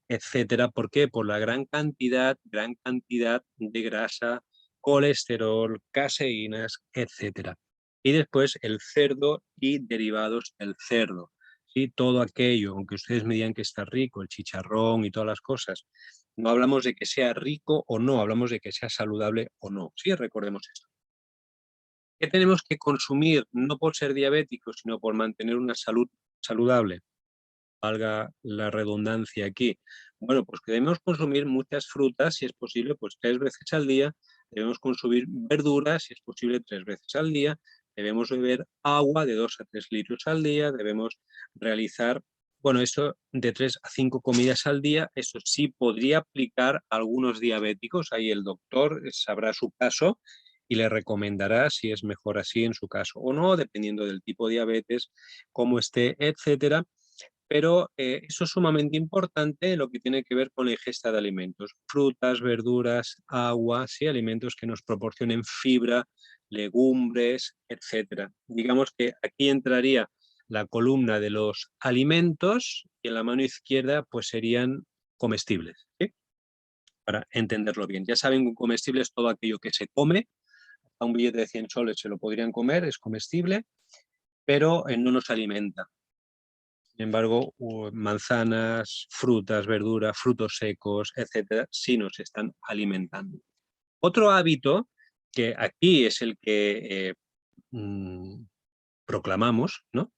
etcétera. ¿Por qué? Por la gran cantidad de grasa, colesterol, caseínas, etcétera. Y después el cerdo y derivados del cerdo. ¿Sí? Todo aquello, aunque ustedes me digan que está rico, el chicharrón y todas las cosas, no hablamos de que sea rico o no, hablamos de que sea saludable o no. Sí, recordemos esto. ¿Qué tenemos que consumir? No por ser diabéticos, sino por mantener una salud saludable. Valga la redundancia aquí. Bueno, pues que debemos consumir muchas frutas, si es posible, pues 3 veces al día. Debemos consumir verduras, si es posible, 3 veces al día. Debemos beber agua de 2 a 3 litros al día. Debemos realizar, bueno, eso de 3 a 5 comidas al día. Eso sí podría aplicar a algunos diabéticos. Ahí el doctor sabrá su caso y le recomendará si es mejor así en su caso o no, dependiendo del tipo de diabetes, cómo esté, etcétera. Pero eso es sumamente importante lo que tiene que ver con la ingesta de alimentos, frutas, verduras, agua, ¿sí? Alimentos que nos proporcionen fibra, legumbres, etcétera. Digamos que aquí entraría la columna de los alimentos y en la mano izquierda pues serían comestibles, ¿sí? Para entenderlo bien. Ya saben que un comestible es todo aquello que se come, a un billete de 100 soles se lo podrían comer, es comestible, pero no nos alimenta. Sin embargo, manzanas, frutas, verduras, frutos secos, etcétera, sí nos están alimentando. Otro hábito que aquí es el que proclamamos, ¿no?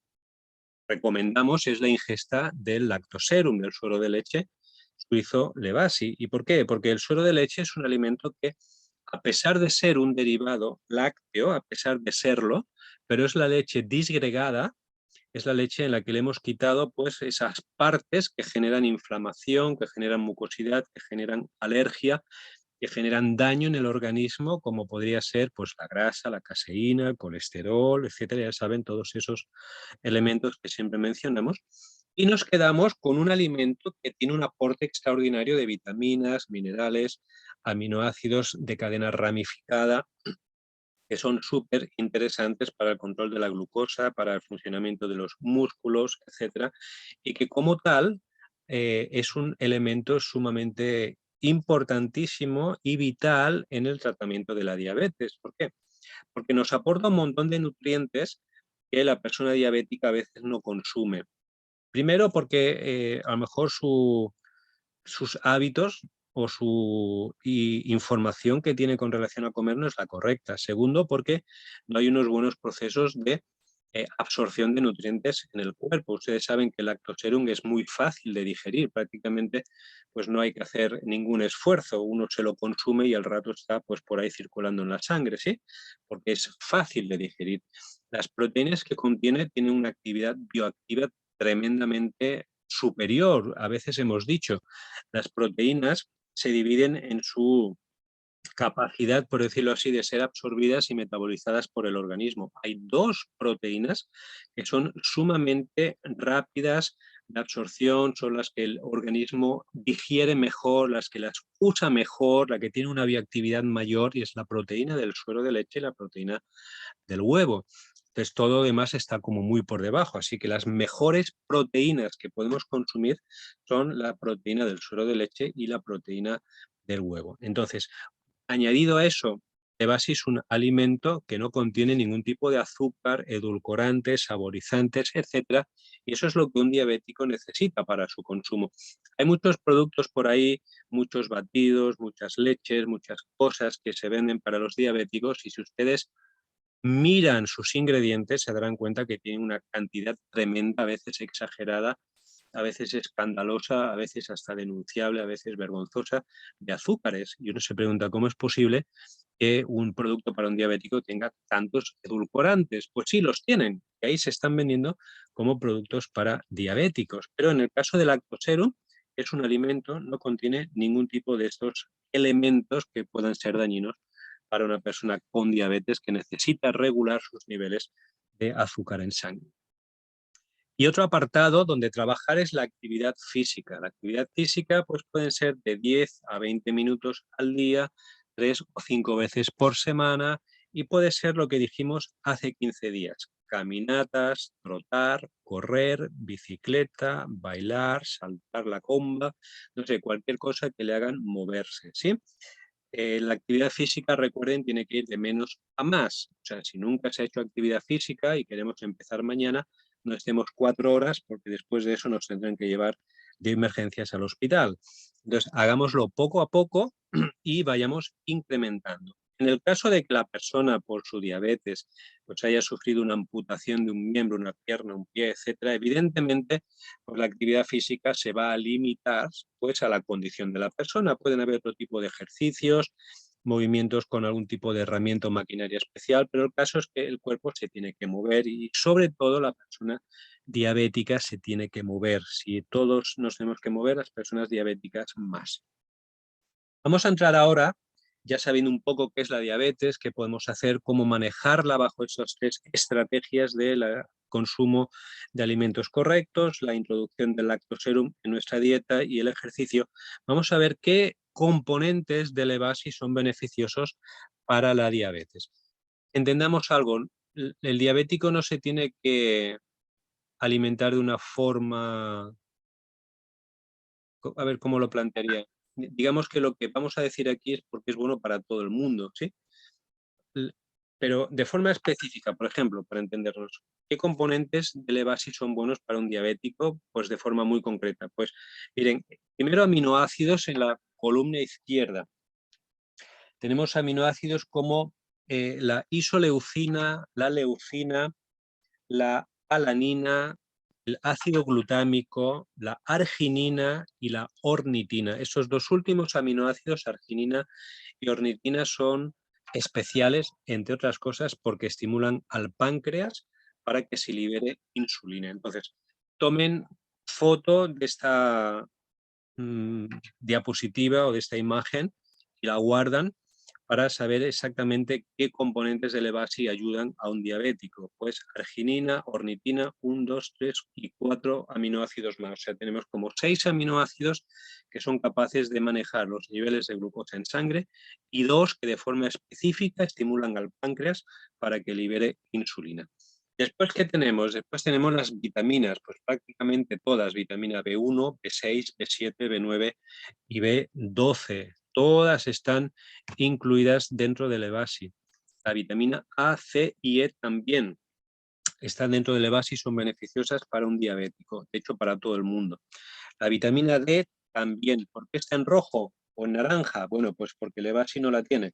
Recomendamos, es la ingesta del lactoserum, del suero de leche suizo Levasi. ¿Y por qué? Porque el suero de leche es un alimento que, a pesar de ser un derivado lácteo, a pesar de serlo, pero es la leche disgregada, es la leche en la que le hemos quitado pues esas partes que generan inflamación, que generan mucosidad, que generan alergia, que generan daño en el organismo, como podría ser pues la grasa, la caseína, el colesterol, etcétera. Ya saben, todos esos elementos que siempre mencionamos. Y nos quedamos con un alimento que tiene un aporte extraordinario de vitaminas, minerales, aminoácidos de cadena ramificada, que son súper interesantes para el control de la glucosa, para el funcionamiento de los músculos, etcétera, y que como tal es un elemento sumamente importantísimo y vital en el tratamiento de la diabetes. ¿Por qué? Porque nos aporta un montón de nutrientes que la persona diabética a veces no consume. Primero porque a lo mejor sus hábitos o su información que tiene con relación a comer no es la correcta. Segundo, porque no hay unos buenos procesos de absorción de nutrientes en el cuerpo. Ustedes saben que el lactoserum es muy fácil de digerir, prácticamente pues no hay que hacer ningún esfuerzo, uno se lo consume y al rato está pues por ahí circulando en la sangre, ¿sí? Porque es fácil de digerir. Las proteínas que contiene tienen una actividad bioactiva tremendamente superior. A veces hemos dicho, las proteínas se dividen en su capacidad, por decirlo así, de ser absorbidas y metabolizadas por el organismo. Hay 2 proteínas que son sumamente rápidas de absorción, son las que el organismo digiere mejor, las que las usa mejor, la que tiene una bioactividad mayor, y es la proteína del suero de leche y la proteína del huevo. Entonces todo lo demás está como muy por debajo, así que las mejores proteínas que podemos consumir son la proteína del suero de leche y la proteína del huevo. Entonces, añadido a eso, Levasi es un alimento que no contiene ningún tipo de azúcar, edulcorantes, saborizantes, etcétera, y eso es lo que un diabético necesita para su consumo. Hay muchos productos por ahí, muchos batidos, muchas leches, muchas cosas que se venden para los diabéticos, y si ustedes miran sus ingredientes se darán cuenta que tienen una cantidad tremenda, a veces exagerada, a veces escandalosa, a veces hasta denunciable, a veces vergonzosa, de azúcares. Y uno se pregunta cómo es posible que un producto para un diabético tenga tantos edulcorantes. Pues sí, los tienen, y ahí se están vendiendo como productos para diabéticos. Pero en el caso del lactoserum, que es un alimento, no contiene ningún tipo de estos elementos que puedan ser dañinos para una persona con diabetes que necesita regular sus niveles de azúcar en sangre. Y otro apartado donde trabajar es la actividad física. La actividad física pues, pueden ser de 10 a 20 minutos al día, 3 o 5 veces por semana, y puede ser lo que dijimos hace 15 días. Caminatas, trotar, correr, bicicleta, bailar, saltar la comba, no sé, cualquier cosa que le hagan moverse, ¿sí? La actividad física, recuerden, tiene que ir de menos a más. O sea, si nunca se ha hecho actividad física y queremos empezar mañana, no estemos 4 horas porque después de eso nos tendrán que llevar de emergencias al hospital. Entonces, hagámoslo poco a poco y vayamos incrementando. En el caso de que la persona, por su diabetes, pues haya sufrido una amputación de un miembro, una pierna, un pie, etcétera, evidentemente pues la actividad física se va a limitar pues, a la condición de la persona. Pueden haber otro tipo de ejercicios, movimientos con algún tipo de herramienta o maquinaria especial, pero el caso es que el cuerpo se tiene que mover y sobre todo la persona diabética se tiene que mover. Si todos nos tenemos que mover, las personas diabéticas más. Vamos a entrar ahora, ya sabiendo un poco qué es la diabetes, qué podemos hacer, cómo manejarla bajo esas 3 estrategias del consumo de alimentos correctos, la introducción del lactoserum en nuestra dieta y el ejercicio. Vamos a ver qué componentes del EBASI son beneficiosos para la diabetes. Entendamos algo, el diabético no se tiene que alimentar de una forma, a ver cómo lo plantearía. Digamos que lo que vamos a decir aquí es porque es bueno para todo el mundo, ¿sí? Pero de forma específica, por ejemplo, para entendernos, ¿qué componentes del EBASI son buenos para un diabético? Pues de forma muy concreta. Pues miren, primero aminoácidos en la columna izquierda. Tenemos aminoácidos como la isoleucina, la leucina, la alanina, el ácido glutámico, la arginina y la ornitina. Esos dos últimos aminoácidos, arginina y ornitina, son especiales, entre otras cosas, porque estimulan al páncreas para que se libere insulina. Entonces, tomen foto de esta diapositiva o de esta imagen y la guardan para saber exactamente qué componentes del EBASI ayudan a un diabético. Pues arginina, ornitina, 1, 2, 3 y 4 aminoácidos más. O sea, tenemos como 6 aminoácidos que son capaces de manejar los niveles de glucosa en sangre y 2 que de forma específica estimulan al páncreas para que libere insulina. Después, ¿qué tenemos? Después tenemos las vitaminas, pues prácticamente todas, vitamina B1, B6, B7, B9 y B12. Todas están incluidas dentro del EBASI. La vitamina A, C y E también están dentro del EBASI y son beneficiosas para un diabético, de hecho para todo el mundo. La vitamina D también. ¿Por qué está en rojo o en naranja? Bueno, pues porque el EBASI no la tiene.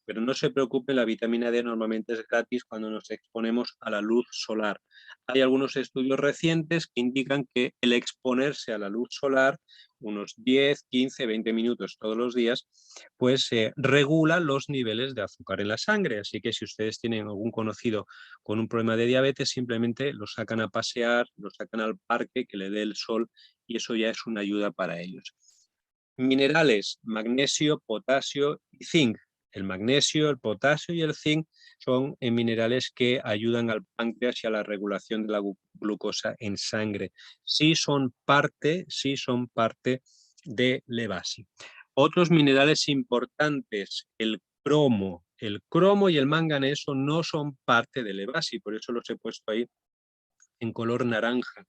Pero no se preocupe, la vitamina D normalmente es gratis cuando nos exponemos a la luz solar. Hay algunos estudios recientes que indican que el exponerse a la luz solar unos 10, 15, 20 minutos todos los días, pues regula los niveles de azúcar en la sangre. Así que si ustedes tienen algún conocido con un problema de diabetes, simplemente lo sacan a pasear, lo sacan al parque, que le dé el sol y eso ya es una ayuda para ellos. Minerales, magnesio, potasio y zinc. El magnesio, el potasio y el zinc son minerales que ayudan al páncreas y a la regulación de la glucosa en sangre. Sí son parte del EBASI. Otros minerales importantes, el cromo. El cromo y el manganeso no son parte del EBASI, por eso los he puesto ahí en color naranja.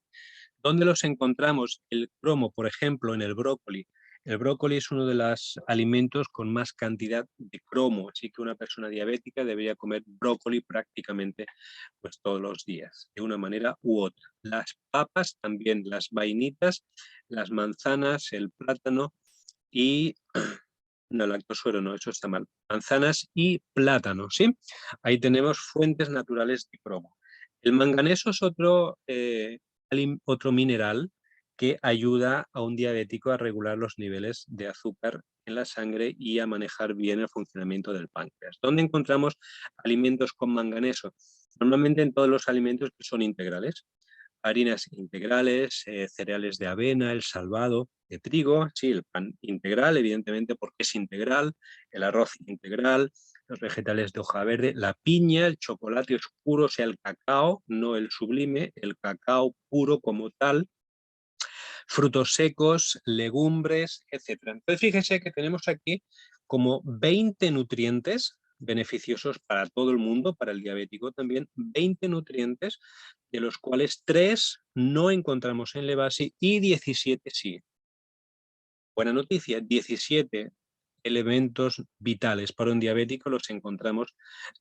¿Dónde los encontramos? El cromo, por ejemplo, en el brócoli. El brócoli es uno de los alimentos con más cantidad de cromo, así que una persona diabética debería comer brócoli prácticamente pues, todos los días, de una manera u otra. Las papas también, las vainitas, las manzanas, el plátano y... No, lactosuero no, eso está mal. Manzanas y plátano, ¿sí? Ahí tenemos fuentes naturales de cromo. El manganeso es otro mineral que ayuda a un diabético a regular los niveles de azúcar en la sangre y a manejar bien el funcionamiento del páncreas. ¿Dónde encontramos alimentos con manganeso? Normalmente en todos los alimentos que son integrales. Harinas integrales, cereales de avena, el salvado de trigo, sí, el pan integral, evidentemente porque es integral, el arroz integral, los vegetales de hoja verde, la piña, el chocolate oscuro, o sea, el cacao, no el sublime, el cacao puro como tal, frutos secos, legumbres, etcétera. Entonces, fíjese que tenemos aquí como 20 nutrientes beneficiosos para todo el mundo, para el diabético también, 20 nutrientes, de los cuales 3 no encontramos en Levasi y 17 sí. Buena noticia, 17 elementos vitales para un diabético los encontramos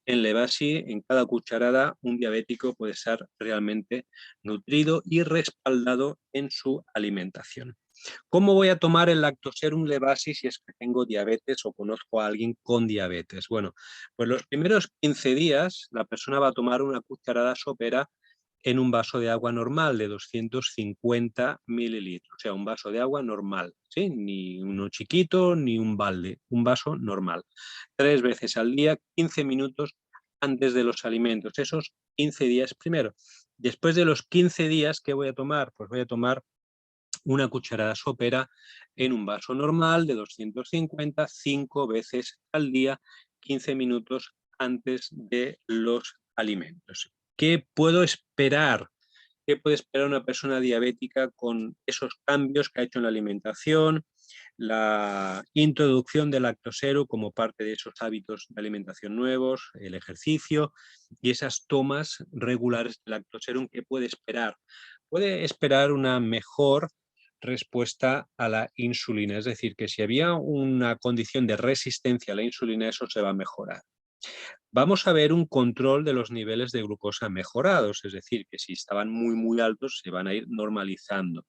en Levasi. En cada cucharada un diabético puede ser realmente nutrido y respaldado en su alimentación. ¿Cómo voy a tomar el Lactoserum Levasi si es que tengo diabetes o conozco a alguien con diabetes? Bueno, pues los primeros 15 días la persona va a tomar una cucharada sopera en un vaso de agua normal de 250 mililitros, o sea, un vaso de agua normal, ¿sí? Ni uno chiquito ni un balde, un vaso normal. 3 veces al día, 15 minutos antes de los alimentos, esos 15 días primero. Después de los 15 días, ¿qué voy a tomar? Pues voy a tomar una cucharada sopera en un vaso normal de 250, 5 veces al día, 15 minutos antes de los alimentos. ¿Qué puedo esperar? ¿Qué puede esperar una persona diabética con esos cambios que ha hecho en la alimentación, la introducción del lactoserum como parte de esos hábitos de alimentación nuevos, el ejercicio y esas tomas regulares de lactoserum? ¿Qué puede esperar? Puede esperar una mejor respuesta a la insulina, es decir, que si había una condición de resistencia a la insulina, eso se va a mejorar. Vamos a ver un control de los niveles de glucosa mejorados, es decir, que si estaban muy altos se van a ir normalizando.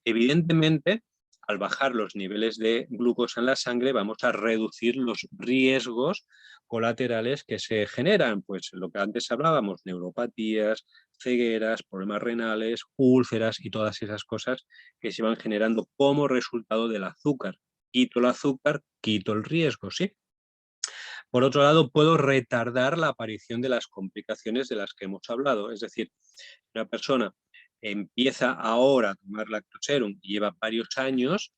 Evidentemente, al bajar los niveles de glucosa en la sangre vamos a reducir los riesgos colaterales que se generan, pues lo que antes hablábamos, neuropatías, cegueras, problemas renales, úlceras y todas esas cosas que se van generando como resultado del azúcar. Quito el azúcar, quito el riesgo, ¿sí? Por otro lado, puedo retardar la aparición de las complicaciones de las que hemos hablado. Es decir, una persona empieza ahora a tomar lactoserum y lleva varios años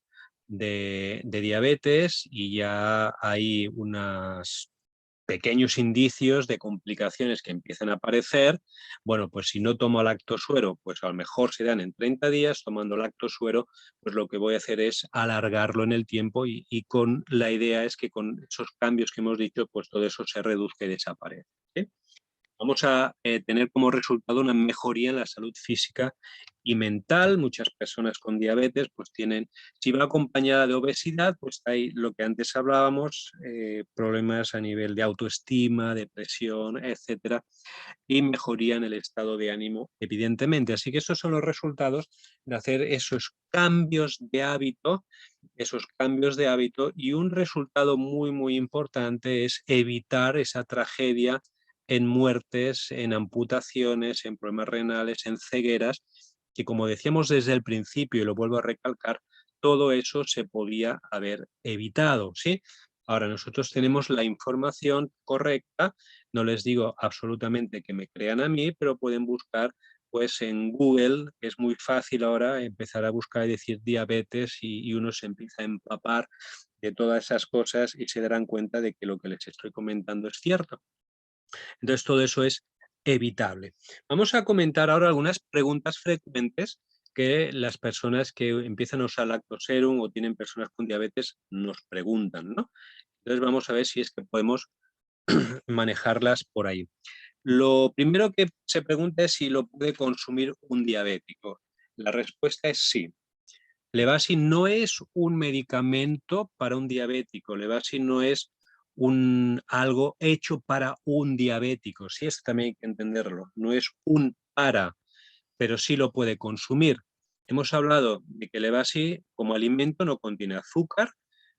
de diabetes y ya hay unos pequeños indicios de complicaciones que empiezan a aparecer. Bueno, pues si no tomo lactosuero, pues a lo mejor se dan en 30 días. Tomando lactosuero, pues lo que voy a hacer es alargarlo en el tiempo y con la idea es que con esos cambios que hemos dicho, pues todo eso se reduzca y desaparezca, ¿sí? Vamos a tener como resultado una mejoría en la salud física y mental. Muchas personas con diabetes pues tienen, si va acompañada de obesidad, pues hay lo que antes hablábamos, problemas a nivel de autoestima, depresión, etcétera, y mejoría en el estado de ánimo, evidentemente. Así que esos son los resultados de hacer esos cambios de hábito, y un resultado muy importante es evitar esa tragedia en muertes, en amputaciones, en problemas renales, en cegueras, que como decíamos desde el principio, y lo vuelvo a recalcar, todo eso se podía haber evitado, ¿sí? Ahora nosotros tenemos la información correcta, no les digo absolutamente que me crean a mí, pero pueden buscar pues en Google, que es muy fácil ahora empezar a buscar y decir diabetes y uno se empieza a empapar de todas esas cosas y se darán cuenta de que lo que les estoy comentando es cierto. Entonces, todo eso es evitable. Vamos a comentar ahora algunas preguntas frecuentes que las personas que empiezan a usar lactoserum o tienen personas con diabetes nos preguntan, ¿no? Entonces, vamos a ver si es que podemos manejarlas por ahí. Lo primero que se pregunta es si lo puede consumir un diabético. La respuesta es sí. Levasi no es un medicamento para un diabético. Levasi no es algo hecho para un diabético. Sí, esto también hay que entenderlo. No es un para, pero sí lo puede consumir. Hemos hablado de que Levasi como alimento no contiene azúcar,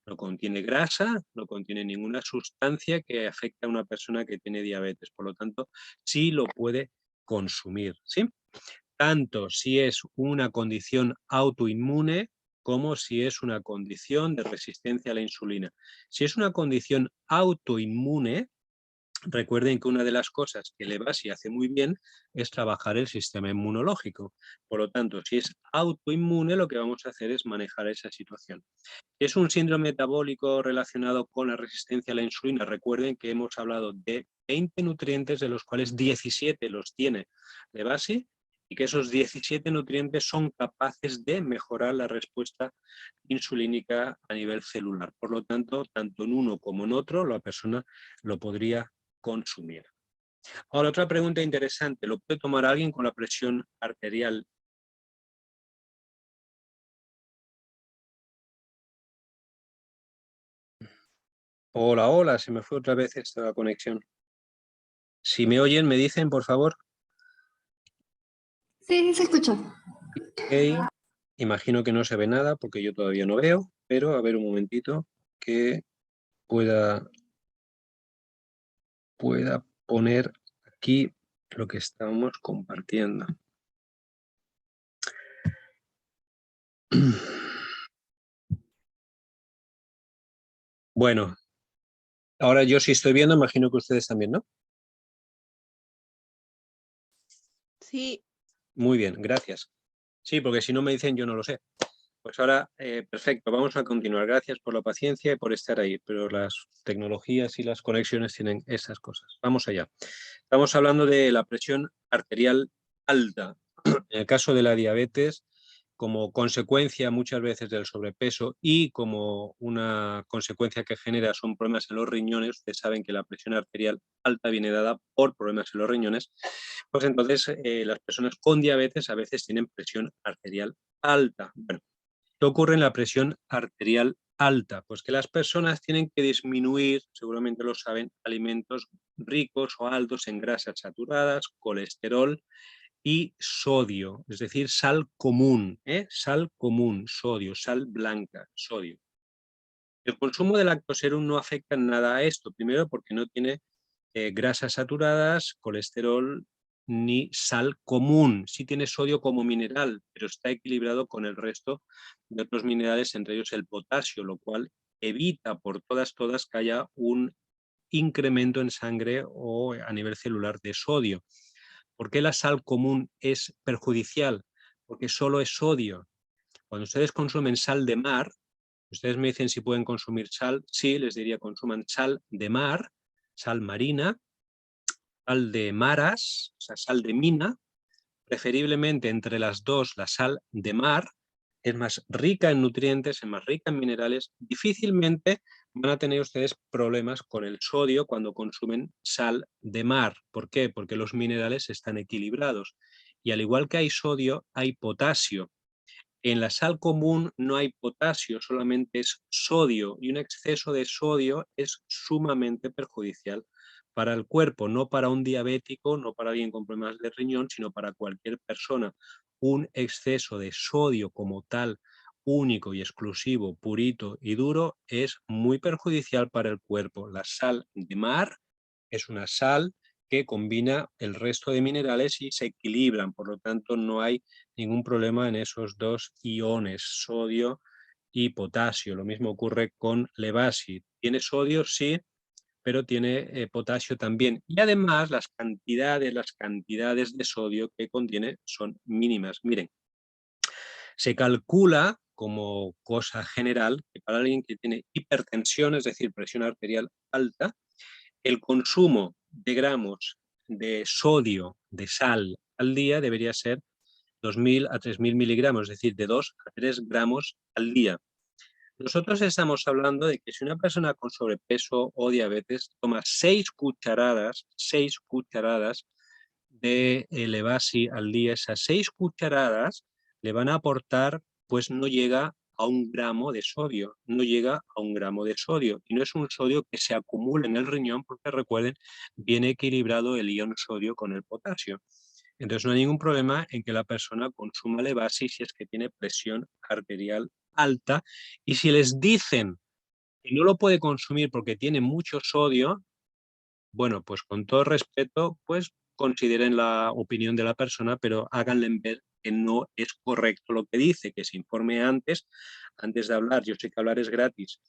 no contiene grasa, no contiene ninguna sustancia que afecte a una persona que tiene diabetes. Por lo tanto, sí lo puede consumir, ¿sí? tanto si es una condición autoinmune como si es una condición de resistencia a la insulina. Si es una condición autoinmune, recuerden que una de las cosas que Levasi hace muy bien es trabajar el sistema inmunológico. Por lo tanto, si es autoinmune, lo que vamos a hacer es manejar esa situación. Es un síndrome metabólico relacionado con la resistencia a la insulina. Recuerden que hemos hablado de 20 nutrientes, de los cuales 17 los tiene Levasi, y que esos 17 nutrientes son capaces de mejorar la respuesta insulínica a nivel celular. Por lo tanto, tanto en uno como en otro, la persona lo podría consumir. Ahora, otra pregunta interesante. ¿Lo puede tomar alguien con la presión arterial? Hola, hola, se me fue otra vez esta conexión. Si me oyen, me dicen, por favor. Sí, se escucha. Ok. Imagino que no se ve nada porque yo todavía no veo, pero a ver un momentito que pueda poner aquí lo que estamos compartiendo. Bueno, ahora yo sí estoy viendo, imagino que ustedes también, ¿no? Sí. Muy bien, gracias. Sí, porque si no me dicen yo no lo sé. Pues ahora, perfecto, vamos a continuar. Gracias por la paciencia y por estar ahí, pero las tecnologías y las conexiones tienen esas cosas. Vamos allá. Estamos hablando de la presión arterial alta. En el caso de la diabetes, como consecuencia muchas veces del sobrepeso y como una consecuencia que genera son problemas en los riñones, ustedes saben que la presión arterial alta viene dada por problemas en los riñones, pues entonces las personas con diabetes a veces tienen presión arterial alta. Bueno, ¿qué ocurre en la presión arterial alta? Pues que las personas tienen que disminuir, seguramente lo saben, alimentos ricos o altos en grasas saturadas, colesterol y sodio, es decir, sal común, sodio, sal blanca, sodio. El consumo de lactoserum no afecta en nada a esto, primero porque no tiene grasas saturadas, colesterol ni sal común. Sí tiene sodio como mineral, pero está equilibrado con el resto de otros minerales, entre ellos el potasio, lo cual evita por todas que haya un incremento en sangre o a nivel celular de sodio. ¿Por qué la sal común es perjudicial? Porque solo es sodio. Cuando ustedes consumen sal de mar, ustedes me dicen si pueden consumir sal, sí, les diría consuman sal de mar, sal marina, sal de maras, o sea, sal de mina, preferiblemente entre las dos la sal de mar, es más rica en nutrientes, es más rica en minerales, difícilmente van a tener ustedes problemas con el sodio cuando consumen sal de mar. ¿Por qué? Porque los minerales están equilibrados. Y al igual que hay sodio, hay potasio. En la sal común no hay potasio, solamente es sodio, y un exceso de sodio es sumamente perjudicial para el cuerpo, no para un diabético, no para alguien con problemas de riñón, sino para cualquier persona. Un exceso de sodio como tal, único y exclusivo, purito y duro, es muy perjudicial para el cuerpo. La sal de mar es una sal que combina el resto de minerales y se equilibran, por lo tanto no hay ningún problema en esos dos iones, sodio y potasio. Lo mismo ocurre con Levasi. Tiene sodio, sí, pero tiene potasio también. Y además las cantidades de sodio que contiene son mínimas. Miren, se calcula como cosa general que para alguien que tiene hipertensión, es decir, presión arterial alta, el consumo de gramos de sodio, de sal al día debería ser 2.000 a 3.000 miligramos, es decir, de 2 a 3 gramos al día. Nosotros estamos hablando de que si una persona con sobrepeso o diabetes toma 6 cucharadas de Levasi al día, esas 6 cucharadas le van a aportar, pues no llega a 1 gramo de sodio, no llega a 1 gramo de sodio. Y no es un sodio que se acumule en el riñón, porque recuerden, viene equilibrado el ion sodio con el potasio. Entonces no hay ningún problema en que la persona consuma Levasi si es que tiene presión arterial alta. Y si les dicen que no lo puede consumir porque tiene mucho sodio, bueno, pues con todo respeto, pues consideren la opinión de la persona, pero háganle ver que no es correcto lo que dice, que se informe antes de hablar. Yo sé que hablar es gratis,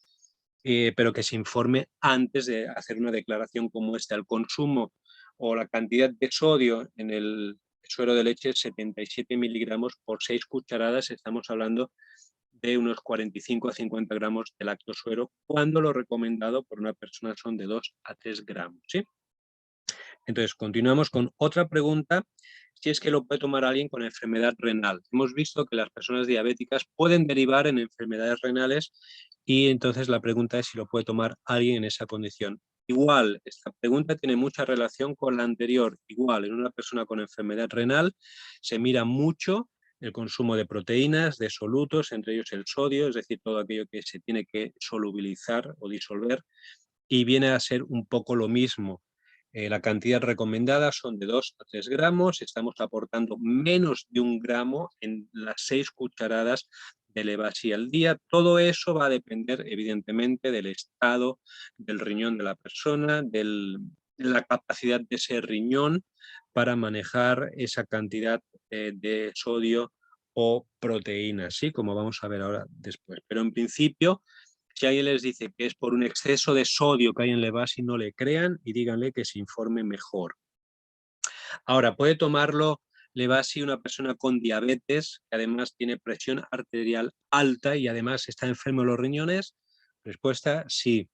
pero que se informe antes de hacer una declaración como esta. El consumo o la cantidad de sodio en el suero de leche es 77 miligramos por 6 cucharadas. Estamos hablando de unos 45 a 50 gramos de lactosuero, cuando lo recomendado por una persona son de 2 a 3 gramos. ¿Sí? Entonces, continuamos con otra pregunta, si es que lo puede tomar alguien con enfermedad renal. Hemos visto que las personas diabéticas pueden derivar en enfermedades renales y entonces la pregunta es si lo puede tomar alguien en esa condición. Igual, esta pregunta tiene mucha relación con la anterior. Igual, en una persona con enfermedad renal se mira mucho el consumo de proteínas, de solutos, entre ellos el sodio, es decir, todo aquello que se tiene que solubilizar o disolver, y viene a ser un poco lo mismo. La cantidad recomendada son de 2 a 3 gramos, estamos aportando menos de 1 gramo en las 6 cucharadas de Levasi al día. Todo eso va a depender, evidentemente, del estado del riñón de la persona, de la capacidad de ese riñón para manejar esa cantidad de sodio o proteínas, ¿sí? Como vamos a ver ahora después. Pero en principio, si alguien les dice que es por un exceso de sodio que hay en Levasi, no le crean y díganle que se informe mejor. Ahora, puede tomarlo Levasi una persona con diabetes, que además tiene presión arterial alta y además está enfermo de los riñones. Respuesta, sí.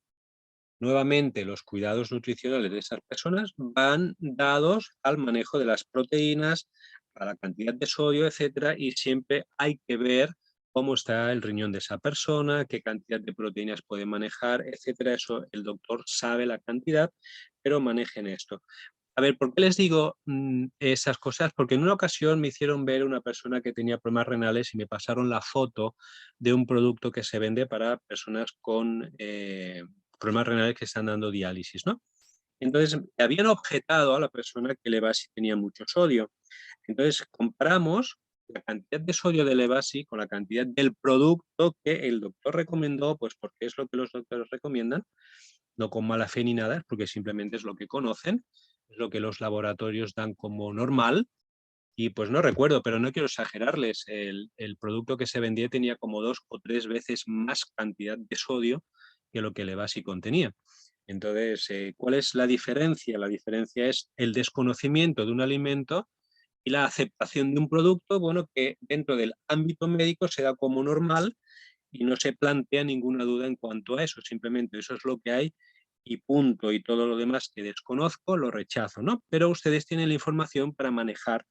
Nuevamente, los cuidados nutricionales de esas personas van dados al manejo de las proteínas, a la cantidad de sodio, etcétera, y siempre hay que ver cómo está el riñón de esa persona, qué cantidad de proteínas puede manejar, etcétera. Eso el doctor sabe la cantidad, pero manejen esto. A ver, ¿por qué les digo esas cosas? Porque en una ocasión me hicieron ver una persona que tenía problemas renales y me pasaron la foto de un producto que se vende para personas con problemas renales que están dando diálisis, ¿no? Entonces, habían objetado a la persona que Levasi tenía mucho sodio. Entonces, comparamos la cantidad de sodio de Levasi con la cantidad del producto que el doctor recomendó, pues porque es lo que los doctores recomiendan, no con mala fe ni nada, porque simplemente es lo que conocen, es lo que los laboratorios dan como normal. Y pues no recuerdo, pero no quiero exagerarles, el producto que se vendía tenía como 2 o 3 veces más cantidad de sodio que lo que Levasi contenía. Entonces, ¿cuál es la diferencia? La diferencia es el desconocimiento de un alimento y la aceptación de un producto, bueno, que dentro del ámbito médico se da como normal y no se plantea ninguna duda en cuanto a eso, simplemente eso es lo que hay y punto, y todo lo demás que desconozco lo rechazo, ¿no? Pero ustedes tienen la información para manejar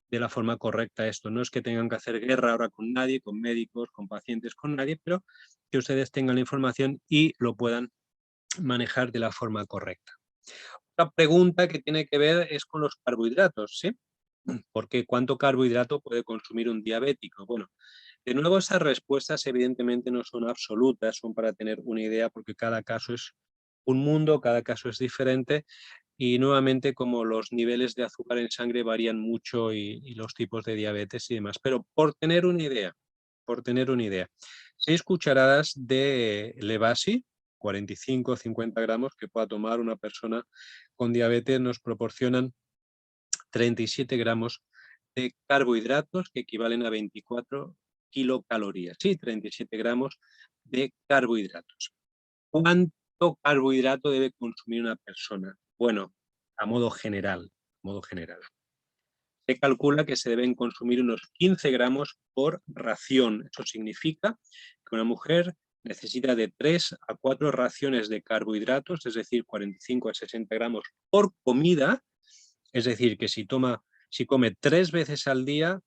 de la forma correcta esto. No es que tengan que hacer guerra ahora con nadie, con médicos, con pacientes, con nadie, pero que ustedes tengan la información y lo puedan manejar de la forma correcta. Otra pregunta que tiene que ver es con los carbohidratos, ¿sí? Porque ¿cuánto carbohidrato puede consumir un diabético? Bueno, de nuevo esas respuestas evidentemente no son absolutas, son para tener una idea porque cada caso es un mundo, cada caso es diferente y nuevamente como los niveles de azúcar en sangre varían mucho y los tipos de diabetes y demás. Pero por tener una idea, 6 cucharadas de Levasi, 45 o 50 gramos que pueda tomar una persona con diabetes nos proporcionan 37 gramos de carbohidratos que equivalen a 24 kilocalorías. Sí, 37 gramos de carbohidratos. ¿Cuánto carbohidrato debe consumir una persona? Bueno, a modo general. Se calcula que se deben consumir unos 15 gramos por ración. Eso significa que una mujer necesita de 3 a 4 raciones de carbohidratos, es decir, 45 a 60 gramos por comida. Es decir, que si come 3 veces al día,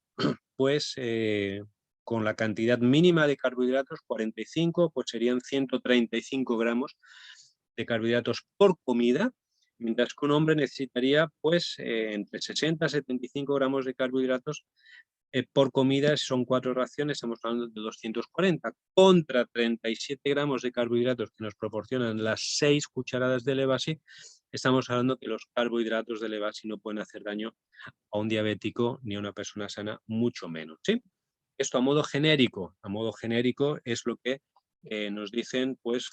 pues con la cantidad mínima de carbohidratos, 45, pues serían 135 gramos de carbohidratos por comida, mientras que un hombre necesitaría pues entre 60 a 75 gramos de carbohidratos por comida. Son 4 raciones, estamos hablando de 240, contra 37 gramos de carbohidratos que nos proporcionan las 6 cucharadas de Levasi. Estamos hablando que los carbohidratos de Levasi no pueden hacer daño a un diabético ni a una persona sana, mucho menos, ¿sí? Esto a modo genérico es lo que nos dicen pues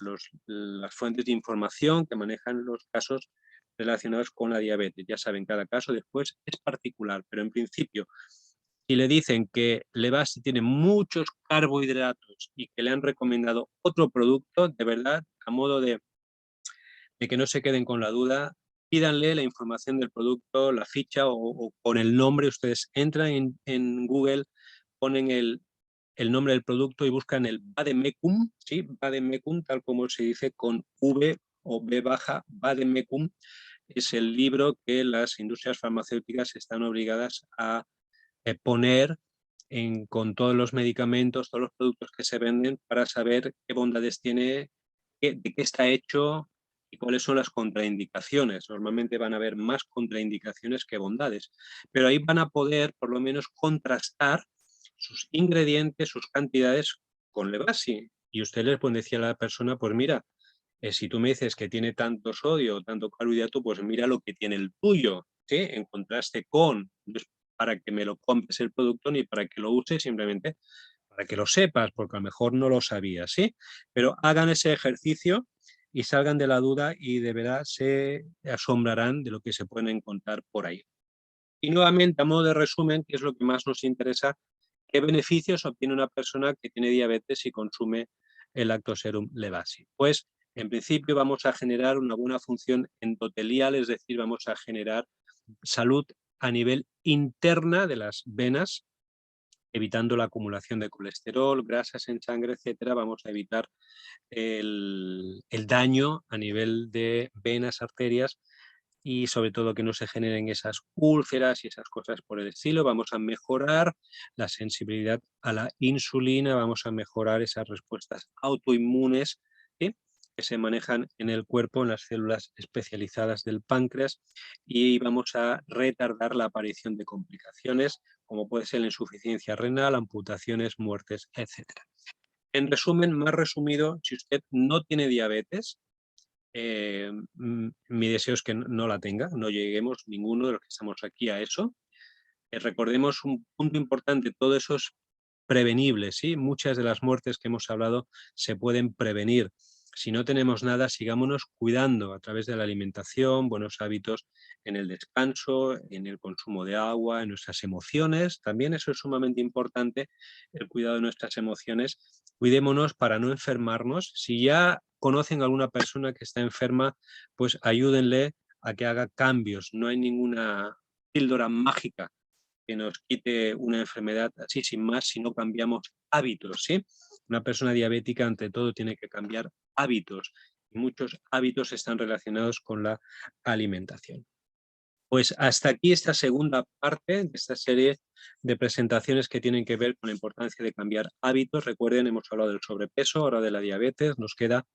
las fuentes de información que manejan los casos relacionados con la diabetes. Ya saben, cada caso después es particular, pero en principio, si le dicen que Levasi tiene muchos carbohidratos y que le han recomendado otro producto, de verdad, a modo de que no se queden con la duda, pídanle la información del producto, la ficha o con el nombre. Ustedes entran en Google, ponen el nombre del producto y buscan el Vademecum, ¿sí? Vademecum, tal como se dice con V o B baja, Vademecum, es el libro que las industrias farmacéuticas están obligadas a poner con todos los medicamentos, todos los productos que se venden para saber qué bondades tiene, de qué está hecho y cuáles son las contraindicaciones. Normalmente van a haber más contraindicaciones que bondades, pero ahí van a poder por lo menos contrastar sus ingredientes, sus cantidades con Levasi. Y usted les puede decir a la persona, pues mira, si tú me dices que tiene tanto sodio, tanto carbohidrato, pues mira lo que tiene el tuyo, ¿sí? En contraste con, no es para que me lo compres el producto ni para que lo uses, simplemente para que lo sepas, porque a lo mejor no lo sabías, ¿sí? Pero hagan ese ejercicio y salgan de la duda y de verdad se asombrarán de lo que se pueden encontrar por ahí. Y nuevamente, a modo de resumen, que es lo que más nos interesa, ¿qué beneficios obtiene una persona que tiene diabetes y consume el Lactoserum Levasi? Pues, en principio, vamos a generar una buena función endotelial, es decir, vamos a generar salud a nivel interna de las venas, evitando la acumulación de colesterol, grasas en sangre, etcétera. Vamos a evitar el daño a nivel de venas, arterias, y sobre todo que no se generen esas úlceras y esas cosas por el estilo. Vamos a mejorar la sensibilidad a la insulina, vamos a mejorar esas respuestas autoinmunes, ¿sí?, que se manejan en el cuerpo, en las células especializadas del páncreas, y vamos a retardar la aparición de complicaciones como puede ser la insuficiencia renal, amputaciones, muertes, etc. En resumen, más resumido, si usted no tiene diabetes, mi deseo es que no la tenga, no lleguemos ninguno de los que estamos aquí a eso. Recordemos un punto importante, todo eso es prevenible, ¿sí? Muchas de las muertes que hemos hablado se pueden prevenir. Si no tenemos nada, sigámonos cuidando a través de la alimentación, buenos hábitos en el descanso, en el consumo de agua, en nuestras emociones. También eso es sumamente importante, el cuidado de nuestras emociones. Cuidémonos para no enfermarnos. Si ya conocen a alguna persona que está enferma, pues ayúdenle a que haga cambios. No hay ninguna píldora mágica que nos quite una enfermedad así sin más si no cambiamos hábitos, ¿sí? Una persona diabética, ante todo, tiene que cambiar hábitos, y muchos hábitos están relacionados con la alimentación. Pues hasta aquí esta segunda parte de esta serie de presentaciones que tienen que ver con la importancia de cambiar hábitos. Recuerden, hemos hablado del sobrepeso, ahora de la diabetes. Nos queda,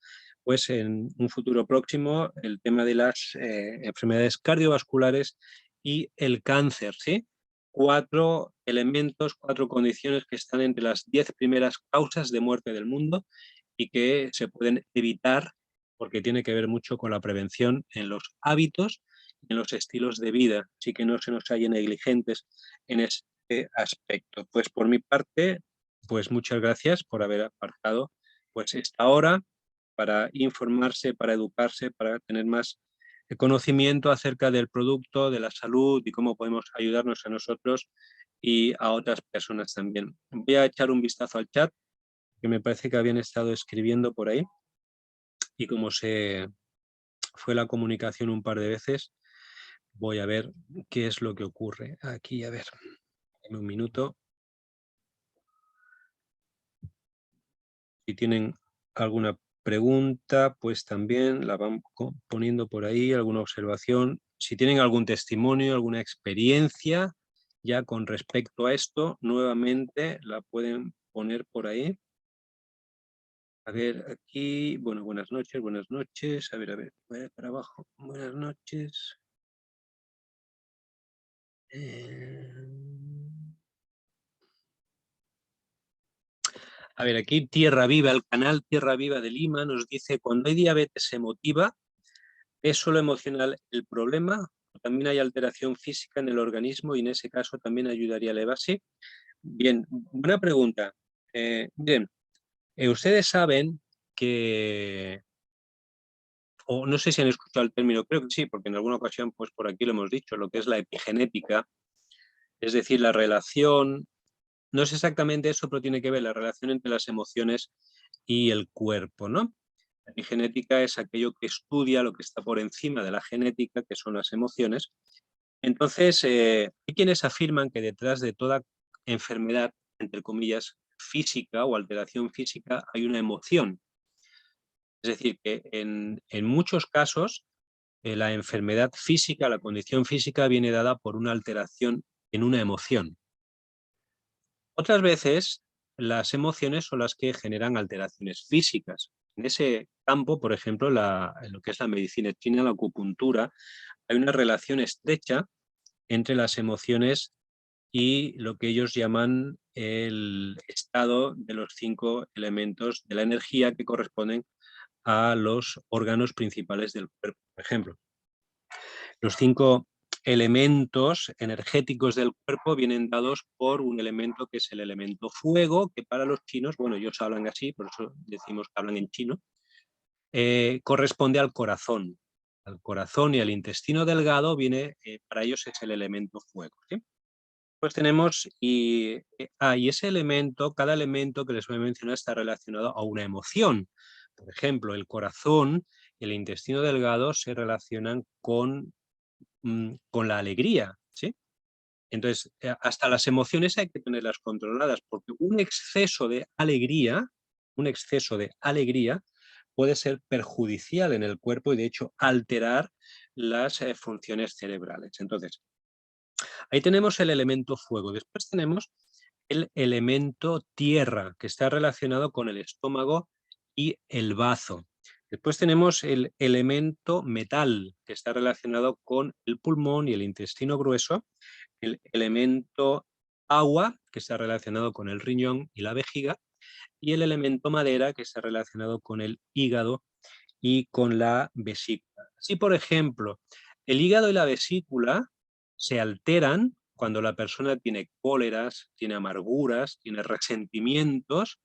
pues, en un futuro próximo el tema de las enfermedades cardiovasculares y el cáncer, ¿sí? 4 elementos, 4 condiciones que están entre las 10 primeras causas de muerte del mundo y que se pueden evitar porque tiene que ver mucho con la prevención en los hábitos y en los estilos de vida, así que no se nos halle negligentes en este aspecto. Pues por mi parte, pues muchas gracias por haber aparcado pues esta hora para informarse, para educarse, para tener más conocimiento acerca del producto, de la salud y cómo podemos ayudarnos a nosotros y a otras personas también. Voy a echar un vistazo al chat, que me parece que habían estado escribiendo por ahí, y como se fue la comunicación un par de veces, voy a ver qué es lo que ocurre aquí. A ver, en un minuto. Si tienen alguna pregunta, pues también la van poniendo por ahí, alguna observación. Si tienen algún testimonio, alguna experiencia ya con respecto a esto, nuevamente la pueden poner por ahí. A ver, aquí, bueno, buenas noches, buenas noches. A ver, voy para abajo. Buenas noches. A ver, aquí Tierra Viva, el canal Tierra Viva de Lima nos dice: cuando hay diabetes emotiva, ¿es solo emocional el problema? ¿También hay alteración física en el organismo y en ese caso también ayudaría la Levasi? Bien, buena pregunta. Miren, ustedes saben que, o no sé si han escuchado el término, creo que sí, porque en alguna ocasión pues por aquí lo hemos dicho, lo que es la epigenética, es decir, la relación, no es exactamente eso, pero tiene que ver la relación entre las emociones y el cuerpo, ¿no? La epigenética es aquello que estudia lo que está por encima de la genética, que son las emociones. Entonces, hay quienes afirman que detrás de toda enfermedad, entre comillas, física o alteración física, hay una emoción. Es decir, que en muchos casos la enfermedad física, la condición física viene dada por una alteración en una emoción. Otras veces las emociones son las que generan alteraciones físicas. En ese campo, por ejemplo, en lo que es la medicina china, la acupuntura, hay una relación estrecha entre las emociones y lo que ellos llaman el estado de los 5 elementos de la energía que corresponden a los órganos principales del cuerpo. Por ejemplo, los 5 elementos energéticos del cuerpo vienen dados por un elemento que es el elemento fuego, que para los chinos, bueno, ellos hablan así, por eso decimos que hablan en chino, corresponde al corazón. Al corazón y al intestino delgado viene, para ellos es el elemento fuego, ¿sí? Pues tenemos, y ese elemento, cada elemento que les voy a mencionar está relacionado a una emoción. Por ejemplo, el corazón y el intestino delgado se relacionan con la alegría, ¿sí? Entonces, hasta las emociones hay que tenerlas controladas, porque un exceso de alegría puede ser perjudicial en el cuerpo y, de hecho, alterar las funciones cerebrales. Entonces, ahí tenemos el elemento fuego. Después tenemos el elemento tierra, que está relacionado con el estómago y el bazo. Después tenemos el elemento metal, que está relacionado con el pulmón y el intestino grueso. El elemento agua, que está relacionado con el riñón y la vejiga. Y el elemento madera, que está relacionado con el hígado y con la vesícula. Así, por ejemplo, el hígado y la vesícula se alteran cuando la persona tiene cóleras, tiene amarguras, tiene resentimientos.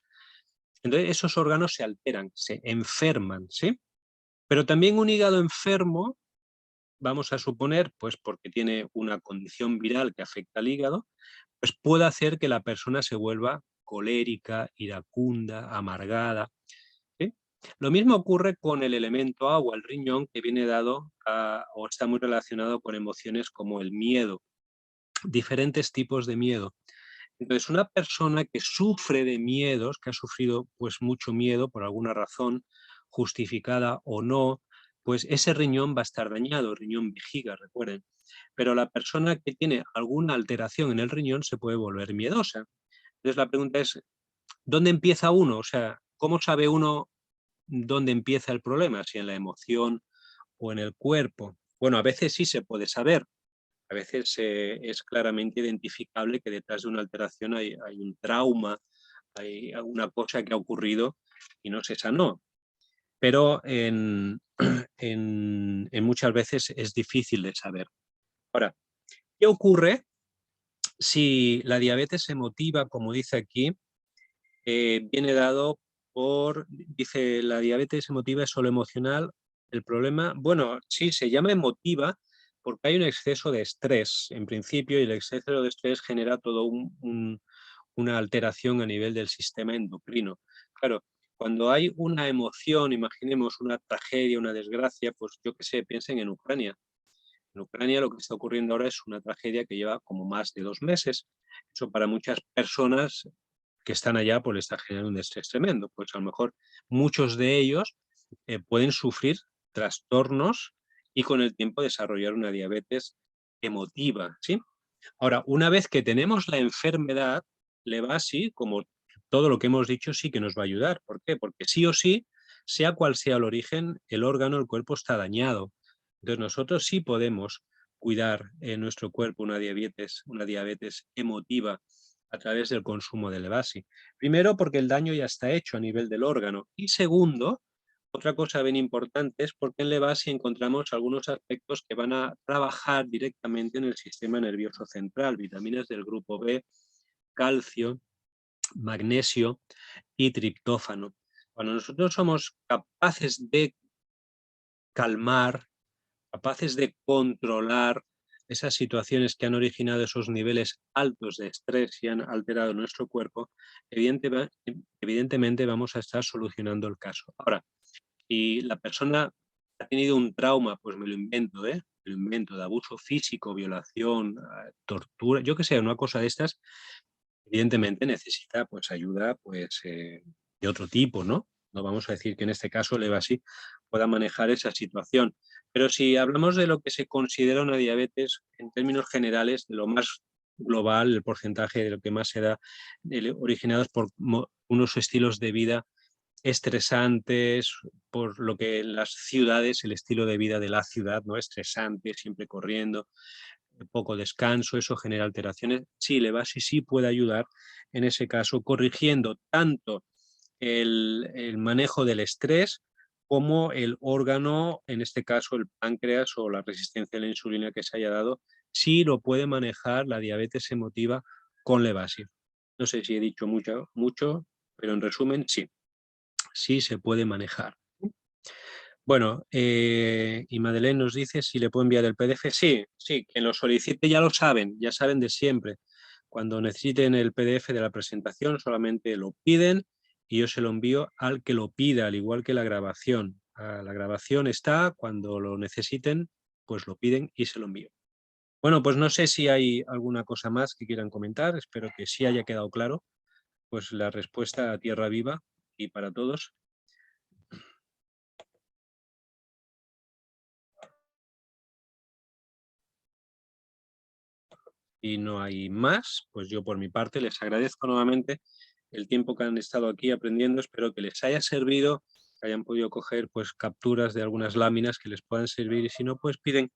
Entonces esos órganos se alteran, se enferman, ¿sí? Pero también un hígado enfermo, vamos a suponer, pues porque tiene una condición viral que afecta al hígado, pues puede hacer que la persona se vuelva colérica, iracunda, amargada, ¿sí? Lo mismo ocurre con el elemento agua, el riñón, que viene dado o está muy relacionado con emociones como el miedo, diferentes tipos de miedo. Entonces, una persona que sufre de miedos, que ha sufrido pues mucho miedo por alguna razón, justificada o no, pues ese riñón va a estar dañado, riñón vejiga, recuerden. Pero la persona que tiene alguna alteración en el riñón se puede volver miedosa. Entonces la pregunta es, ¿dónde empieza uno? O sea, ¿cómo sabe uno dónde empieza el problema? Si en la emoción o en el cuerpo. Bueno, a veces sí se puede saber. A veces es claramente identificable que detrás de una alteración hay un trauma, hay alguna cosa que ha ocurrido y no se sanó. Pero en muchas veces es difícil de saber. Ahora, ¿qué ocurre si la diabetes emotiva, como dice aquí, viene dado dice, la diabetes emotiva es solo emocional? El problema, bueno, sí, se llama emotiva porque hay un exceso de estrés, en principio, y el exceso de estrés genera todo una alteración a nivel del sistema endocrino. Claro, cuando hay una emoción, imaginemos una tragedia, una desgracia, pues yo qué sé, piensen en Ucrania. En Ucrania lo que está ocurriendo ahora es una tragedia que lleva como más de 2 meses. Eso para muchas personas que están allá pues les está generando un estrés tremendo. Pues a lo mejor muchos de ellos pueden sufrir trastornos y con el tiempo desarrollar una diabetes emotiva, ¿sí? Ahora, una vez que tenemos la enfermedad, le va así, como todo lo que hemos dicho, sí que nos va a ayudar. ¿Por qué? Porque sí o sí, sea cual sea el origen, el órgano, el cuerpo está dañado. Entonces nosotros sí podemos cuidar en nuestro cuerpo una diabetes emotiva a través del consumo de Levasi. Primero, porque el daño ya está hecho a nivel del órgano. Y segundo, otra cosa bien importante es porque en Levasi encontramos algunos aspectos que van a trabajar directamente en el sistema nervioso central, vitaminas del grupo B, calcio, magnesio y triptófano. Cuando nosotros somos capaces de calmar, capaces de controlar esas situaciones que han originado esos niveles altos de estrés y han alterado nuestro cuerpo, evidentemente vamos a estar solucionando el caso. Ahora, si la persona ha tenido un trauma, pues me lo invento, me lo invento, de abuso físico, violación, tortura, yo que sé, una cosa de estas, evidentemente necesita pues ayuda pues, de otro tipo, ¿no? No vamos a decir que en este caso el EBASI pueda manejar esa situación. Pero si hablamos de lo que se considera una diabetes en términos generales, de lo más global, el porcentaje de lo que más se da, originados por unos estilos de vida estresantes, por lo que en las ciudades, el estilo de vida de la ciudad, ¿no? Estresante, siempre corriendo, poco descanso, eso genera alteraciones. Sí, el EBASI sí puede ayudar en ese caso, corrigiendo tanto el manejo del estrés como el órgano, en este caso el páncreas o la resistencia a la insulina que se haya dado, sí lo puede manejar la diabetes emotiva con la EBASI. No sé si he dicho mucho, pero en resumen, sí, sí se puede manejar. Bueno, y Madeleine nos dice si le puedo enviar el PDF. Sí, sí, quien lo solicite ya lo saben, ya saben de siempre. Cuando necesiten el PDF de la presentación solamente lo piden y yo se lo envío al que lo pida, al igual que la grabación. La grabación está, cuando lo necesiten, pues lo piden y se lo envío. Bueno, pues no sé si hay alguna cosa más que quieran comentar, espero que sí haya quedado claro, pues la respuesta a tierra viva y para todos. Y no hay más, pues yo por mi parte les agradezco nuevamente el tiempo que han estado aquí aprendiendo, espero que les haya servido, que hayan podido coger pues capturas de algunas láminas que les puedan servir y si no pues piden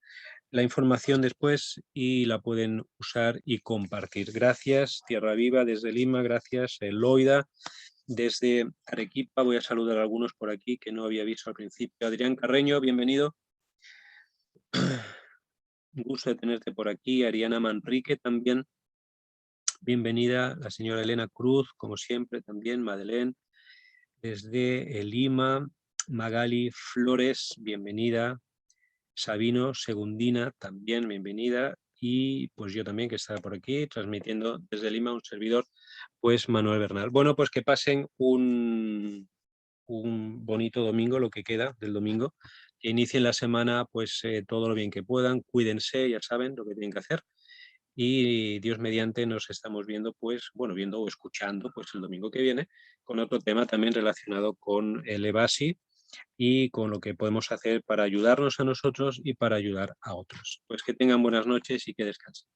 la información después y la pueden usar y compartir. Gracias Tierra Viva desde Lima, gracias Loida desde Arequipa, voy a saludar a algunos por aquí que no había visto al principio. Adrián Carreño, bienvenido. Un gusto de tenerte por aquí. Ariana Manrique también. Bienvenida la señora Elena Cruz, como siempre también, Madeleine, desde Lima, Magali Flores, bienvenida, Sabino Segundina, también bienvenida, y pues yo también que estaba por aquí, transmitiendo desde Lima un servidor, pues Manuel Bernal. Bueno, pues que pasen un bonito domingo, lo que queda del domingo, que inicien la semana pues todo lo bien que puedan, cuídense, ya saben lo que tienen que hacer. Y Dios mediante nos estamos viendo, pues, bueno, viendo o escuchando, pues el domingo que viene, con otro tema también relacionado con el EBASI y con lo que podemos hacer para ayudarnos a nosotros y para ayudar a otros. Pues que tengan buenas noches y que descansen.